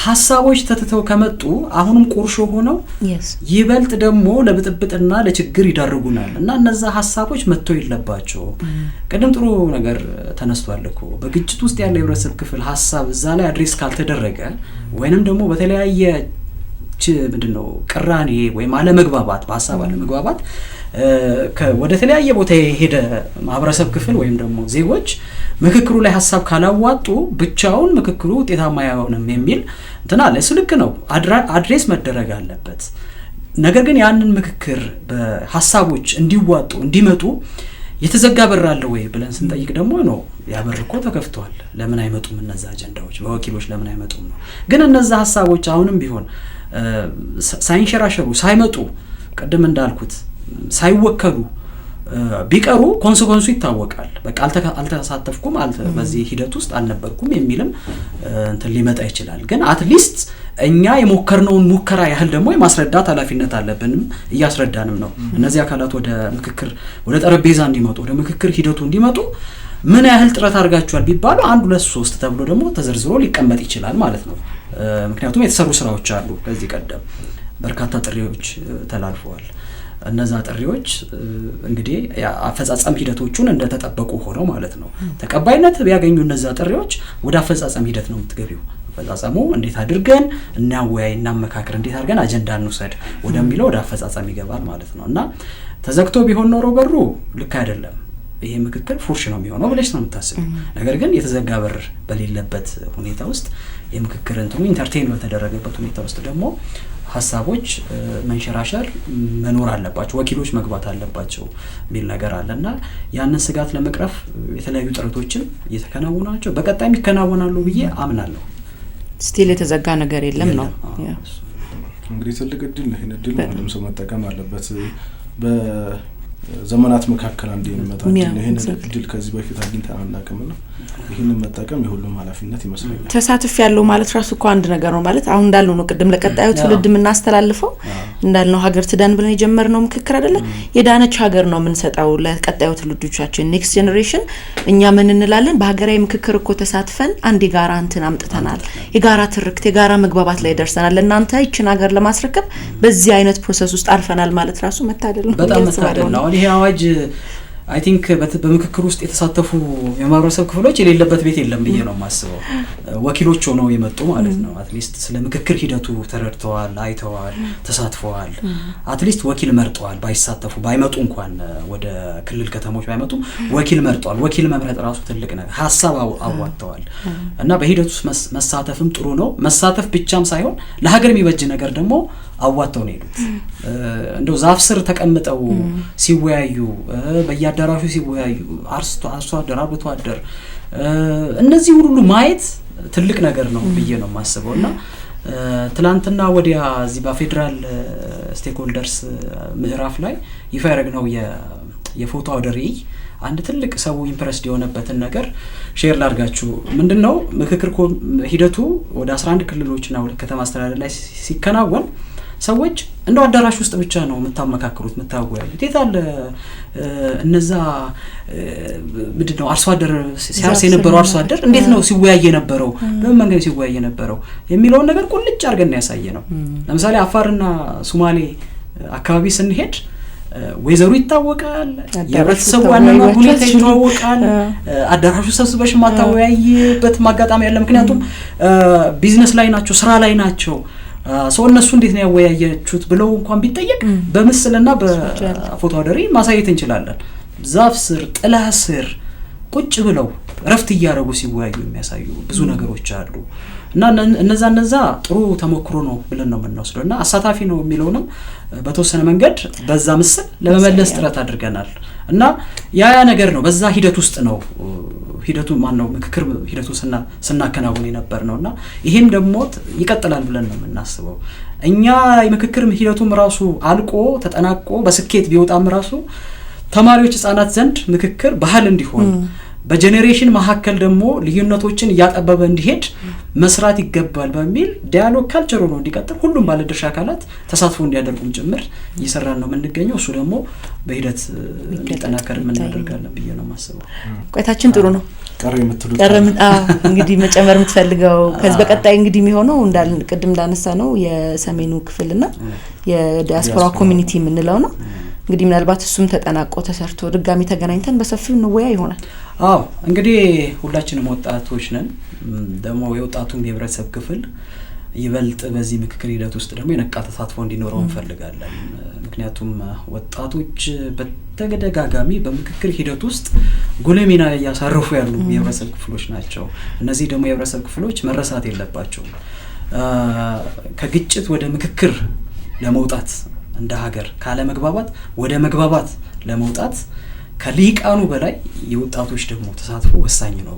ሐሳቦች ተተተው ከመጡ አሁንም ቁርሾ ሆነው ይበልጥ ደግሞ ለብጥብጥና ለችግር ይዳርጉናል እና እነዛ ሐሳቦች መተው ይለባቸው። ቀደም ጥሩ ነገር ተነስቷል እኮ በግጭት ውስጥ ያለ የህብረተሰብ ክፍል ሐሳብ እዛ ላይ አድሬስ ካልተደረገ ወይንም ደግሞ በተለያየ ምንድነው ቅራኔ ወይ አለመግባባት በሐሳብ አለመግባባት ወደ ተለያየ ቦታ የሄደ ማህበረሰብ ክፍል ወይም ደግሞ ዜጎች ምክክሩ ላይ ሐሳብ ካላዋጡ ብቻውን ምክክሩ ውጤታማ አይሆንም የሚል እንትና ለሱ ልክ ነው አድሬስ መደረግ አለበት። ነገር ግን ያንን ምክክር በሐሳቦች እንዲዋጡ እንዲመጡ የተዘጋ በር አለ ወይ ብለን ስንጠይቅ ደግሞ ነው ያበር እኮ ተከፍቷል። ለምን አይመጡም እነዛ አጀንዳዎች በወኪሎች ለምን አይመጡም ነው። ግን እነዛ ሐሳቦች አሁንም ቢሆን ሳይንሸራሸሩ ሳይመጡ ቀደም እንዳልኩት ሳይወከሉ ቢቀሩ ኮንሲኩዌንሱ ይታወቃል። በቃ አልተሳተፍኩም በዚህ ሂደት ውስጥ አልነበርኩም የሚልም እንትን ሊመጣ ይችላል። ግን አትሊስት እኛ የሞከርነውን ሙከራ ያህል ደግሞ የማስረዳት ኃላፊነት አለብንም እያስረዳንም ነው። እነዚህ አካላት ወደ ምክክር ወደ ጠረጴዛ እንዲመጡ ወደ ምክክር ሂደቱ እንዲመጡ ምን ያህል ጥረት አድርጋችኋል ቢባሉ 1 2 3 ተብሎ ደግሞ ተዘርዝሮ ሊቀመጥ ይችላል ማለት ነው። ምክንያቱም የተሰሩ ስራዎች አሉ ከዚህ ቀደም በርካታ ጥሪዎች ተላልፈዋል። እነዛ ጥሪዎች እንግዲህ አፈጻጸም ሂደቶቹን እንደተጠበቁ ሆነው ማለት ነው ተቀባይነት ቢያገኙ እነዛ ጥሪዎች ወደ አፈጻጸም ሂደት ነው የምትገቢው። አፈጻጸሙ እንዴት አድርገን እናወያይ እናመካከር እንዴት አድርገን አጀንዳ እንውሰድ ወደሚለው ወደ አፈጻጸም ይገባል ማለት ነው። እና ተዘግቶ ቢሆን ኖሮ በሩ ልክ አይደለም ይሄ ምክክር ፉርሽ ነው የሚሆነው ብለሽ ነው የምታስበው። ነገር ግን የተዘጋ በር በሌለበት ሁኔታ ውስጥ የምክክር እንትኑ ኢንተርቴይን በተደረገበት ሁኔታ ውስጥ ደግሞ ሀሳቦች መንሸራሸር መኖር አለባቸው፣ ወኪሎች መግባት አለባቸው የሚል ነገር አለና ያንን ስጋት ለመቅረፍ የተለያዩ ጥረቶችን እየተከናወኑ ናቸው። በቀጣይም ይከናወናሉ ብዬ አምናለሁ። ስቲል የተዘጋ ነገር የለም ነው። እንግዲህ ትልቅ እድል ነው። ይሄን እድል ማንም ሰው መጠቀም አለበት። በዘመናት መካከል አንዴ የሚመጣ ይሄን እድል ከዚህ በፊት አግኝተን አናውቅምና ይሄንን መጠቀም የሁሉም ኃላፊነት ይመስለኛል። ተሳትፍ ያለው ማለት ራሱ እኮ አንድ ነገር ነው ማለት አሁን እንዳልነው ነው ቅድም ለቀጣዩ ትውልድ የምናስተላልፈው እንዳልነው ሀገር ትዳን ብለን የጀመርነው ምክክር አይደለ የዳነች ሀገር ነው የምንሰጣው ለቀጣዩ ትውልዶቻችን ኔክስት ጄነሬሽን። እኛ ምን እንላለን በሀገራዊ ምክክር እኮ ተሳትፈን አንድ የጋራ እንትን አምጥተናል፣ የጋራ ትርክት የጋራ መግባባት ላይ ደርሰናል። ለእናንተ ይችን ሀገር ለማስረከብ በዚህ አይነት ፕሮሰስ ውስጥ አልፈናል ማለት ራሱ መታደል ነው። በጣም መታደል ነው። ይሄ አዋጅ አይ ቲንክ በምክክር ውስጥ የተሳተፉ የማህበረሰብ ክፍሎች የሌለበት ቤት የለም ብዬ ነው የማስበው። ወኪሎች ሆነው የመጡ ማለት ነው። አትሊስት ስለ ምክክር ሂደቱ ተረድተዋል፣ አይተዋል፣ ተሳትፈዋል። አትሊስት ወኪል መርጠዋል። ባይሳተፉ ባይመጡ እንኳን ወደ ክልል ከተሞች ባይመጡ ወኪል መርጠዋል። ወኪል መምረጥ ራሱ ትልቅ ነገር ሀሳብ አዋጥተዋል እና በሂደቱ መሳተፍም ጥሩ ነው። መሳተፍ ብቻም ሳይሆን ለሀገር የሚበጅ ነገር ደግሞ አዋጣው ነው ይሉት እንደው ዛፍ ስር ተቀምጠው ሲወያዩ በየአዳራሹ ሲወያዩ አርሶ አደር አርብቶ አደር እነዚህ ሁሉ ማየት ትልቅ ነገር ነው ብዬ ነው የማስበውና ትላንትና ወዲያ እዚህ በፌደራል ስቴክሆልደርስ ምዕራፍ ላይ ይፋ ያደረግነው የፎቶ አውደሪ አንድ ትልቅ ሰው ኢምፕረስድ የሆነበትን ነገር ሼር ላድርጋችሁ። ምንድነው ምክክር ሂደቱ ወደ 11 ክልሎችና ወደ ከተማ አስተዳደር ላይ ሲከናወን ሰዎች እንደው አዳራሽ ውስጥ ብቻ ነው የምታመካክሩት የምታወያዩት። የታለ እነዛ ምንድነው አርሶ አደር ሲያርስ የነበረው አርሶ አደር እንዴት ነው ሲወያይ የነበረው በምን መንገድ ሲወያይ የነበረው የሚለውን ነገር ቁልጭ አድርገን ያሳየ ነው። ለምሳሌ አፋርና ሶማሌ አካባቢ ስንሄድ ወይዘሩ ይታወቃል፣ የህብረተሰቡ አኗኗር ሁኔታ ይታወቃል። አዳራሹ ሰብስበሽ ማታወያይበት ማጋጣሚ ያለ ምክንያቱም ቢዝነስ ላይ ናቸው፣ ስራ ላይ ናቸው። ሰው እነሱ እንዴት ነው ያወያያችሁት ብለው እንኳን ቢጠየቅ በምስልና በፎቶ አውደሪ ማሳየት እንችላለን። ዛፍ ስር ጥላ ስር ቁጭ ብለው ረፍት እያደረጉ ሲወያዩ የሚያሳዩ ብዙ ነገሮች አሉ እና እነዛ ጥሩ ተሞክሮ ነው ብለን ነው የምንወስደውና አሳታፊ ነው የሚለውንም በተወሰነ መንገድ በዛ ምስል ለመመለስ ጥረት አድርገናል እና ያ ነገር ነው በዛ ሂደት ውስጥ ነው ሂደቱ ማነው ምክክር ሂደቱ ስናከናውን የነበርነውና ይሄም ደግሞ ይቀጥላል ብለን ነው የምናስበው። እኛ የምክክር ሂደቱም ራሱ አልቆ ተጠናቆ በስኬት ቢወጣም ራሱ ተማሪዎች ህፃናት ዘንድ ምክክር ባህል እንዲሆን በጄኔሬሽን መሐከል ደግሞ ልዩነቶችን ያጠበበ እንዲሄድ መስራት ይገባል በሚል ዲያሎግ ካልቸር ሆኖ እንዲቀጥል ሁሉም ባለድርሻ አካላት ተሳትፎ እንዲያደርጉም ጭምር እየሰራን ነው የምንገኘው። እሱ ደግሞ በሂደት እንዲጠናከር እናደርጋለን ብዬ ነው የማስበው። ቆይታችን ጥሩ ነው። ቀረ የምትሉት እንግዲህ መጨመር የምትፈልገው ከዚህ በቀጣይ እንግዲህ የሚሆነው ቅድም እንዳነሳ ነው የሰሜኑ ክፍልና የዲያስፖራ ኮሚኒቲ የምንለው ነው። እንግዲህ ምናልባት እሱም ተጠናቆ ተሰርቶ ድጋሚ ተገናኝተን በሰፊው እንወያይ ይሆናል። እንግዲህ ሁላችንም ወጣቶች ነን። ደግሞ የወጣቱም የህብረተሰብ ክፍል ይበልጥ በዚህ ምክክር ሂደት ውስጥ ደግሞ የነቃ ተሳትፎ እንዲኖረው እንፈልጋለን። ምክንያቱም ወጣቶች በተደጋጋሚ በምክክር ሂደት ውስጥ ጉልህ ሚና እያሳረፉ ያሉ የህብረተሰብ ክፍሎች ናቸው። እነዚህ ደግሞ የህብረተሰብ ክፍሎች መረሳት የለባቸውም። ከግጭት ወደ ምክክር ለመውጣት እንደ ሀገር ካለ መግባባት ወደ መግባባት ለመውጣት ከሊቃኑ በላይ የወጣቶች ደግሞ ተሳትፎ ወሳኝ ነው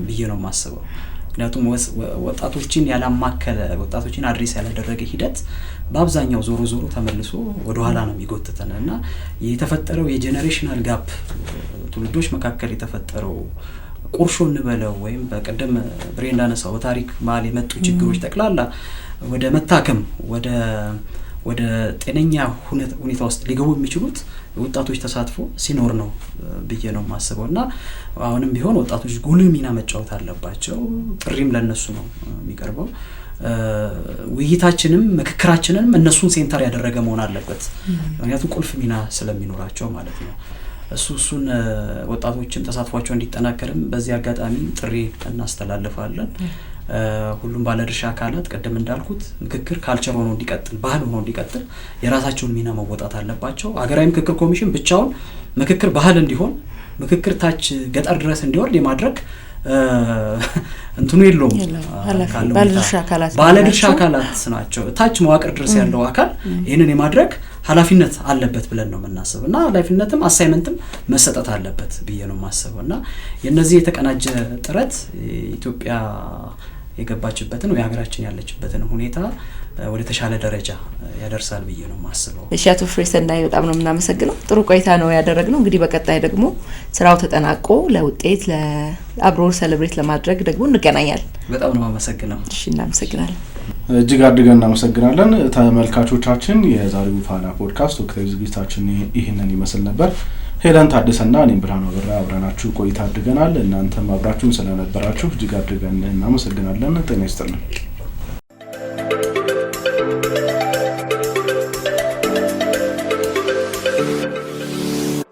ብዬ ነው የማስበው። ምክንያቱም ወጣቶችን ያላማከለ ወጣቶችን አድሬስ ያላደረገ ሂደት በአብዛኛው ዞሮ ተመልሶ ወደ ኋላ ነው የሚጎትተንና የተፈጠረው የጄኔሬሽናል ጋፕ ትውልዶች መካከል የተፈጠረው ቁርሾ እንበለው ወይም በቀደም ብሬንዳነሳው በታሪክ መሀል የመጡ ችግሮች ጠቅላላ ወደ መታከም ወደ ጤነኛ ሁኔታ ውስጥ ሊገቡ የሚችሉት ወጣቶች ተሳትፎ ሲኖር ነው ብዬ ነው የማስበውና አሁንም ቢሆን ወጣቶች ጉልህ ሚና መጫወት አለባቸው። ጥሪም ለነሱ ነው የሚቀርበው። ውይይታችንም ምክክራችንም እነሱን ሴንተር ያደረገ መሆን አለበት ምክንያቱም ቁልፍ ሚና ስለሚኖራቸው ማለት ነው እሱን ወጣቶችም ተሳትፏቸው እንዲጠናከርም በዚህ አጋጣሚ ጥሪ እናስተላልፋለን ሁሉም ባለድርሻ አካላት ቀደም እንዳልኩት ምክክር ካልቸር ሆኖ እንዲቀጥል ባህል ሆኖ እንዲቀጥል የራሳቸውን ሚና መወጣት አለባቸው ሀገራዊ ምክክር ኮሚሽን ብቻውን ምክክር ባህል እንዲሆን ምክክር ታች ገጠር ድረስ እንዲወርድ የማድረግ እንትኑ የለውም ባለድርሻ አካላት ናቸው ታች መዋቅር ድረስ ያለው አካል ይሄንን የማድረግ ኃላፊነት አለበት ብለን ነው የምናስበውና ኃላፊነትም አሳይመንትም መሰጠት አለበት ብዬ ነው የማስበውና የነዚህ የተቀናጀ ጥረት ኢትዮጵያ የገባችበትን ወይ ሀገራችን ያለችበትን ሁኔታ ወደ ተሻለ ደረጃ ያደርሳል ብዬ ነው የማስበው እሺ አቶ ፍሬሰናይ በጣም ነው የምናመሰግነው ጥሩ ቆይታ ነው ያደረግነው እንግዲህ በቀጣይ ደግሞ ስራው ተጠናቆ ለውጤት ለአብሮ ሴሌብሬት ለማድረግ ደግሞ እንገናኛለን በጣም ነው የማመሰግነው እሺ እናመሰግናለን እጅግ አድርገን እናመሰግናለን ተመልካቾቻችን የዛሬው ፋና ፖድካስት ወቅታዊ ዝግጅታችን ይሄንን ይመስል ነበር ሄለን ታደሰና እኔም ብርሃኑ አበራ አብረናችሁ ቆይታ አድርገናል እናንተም አብራችሁን ስለነበራችሁ እጅግ አድርገን እናመሰግናለን ጤና ይስጥልን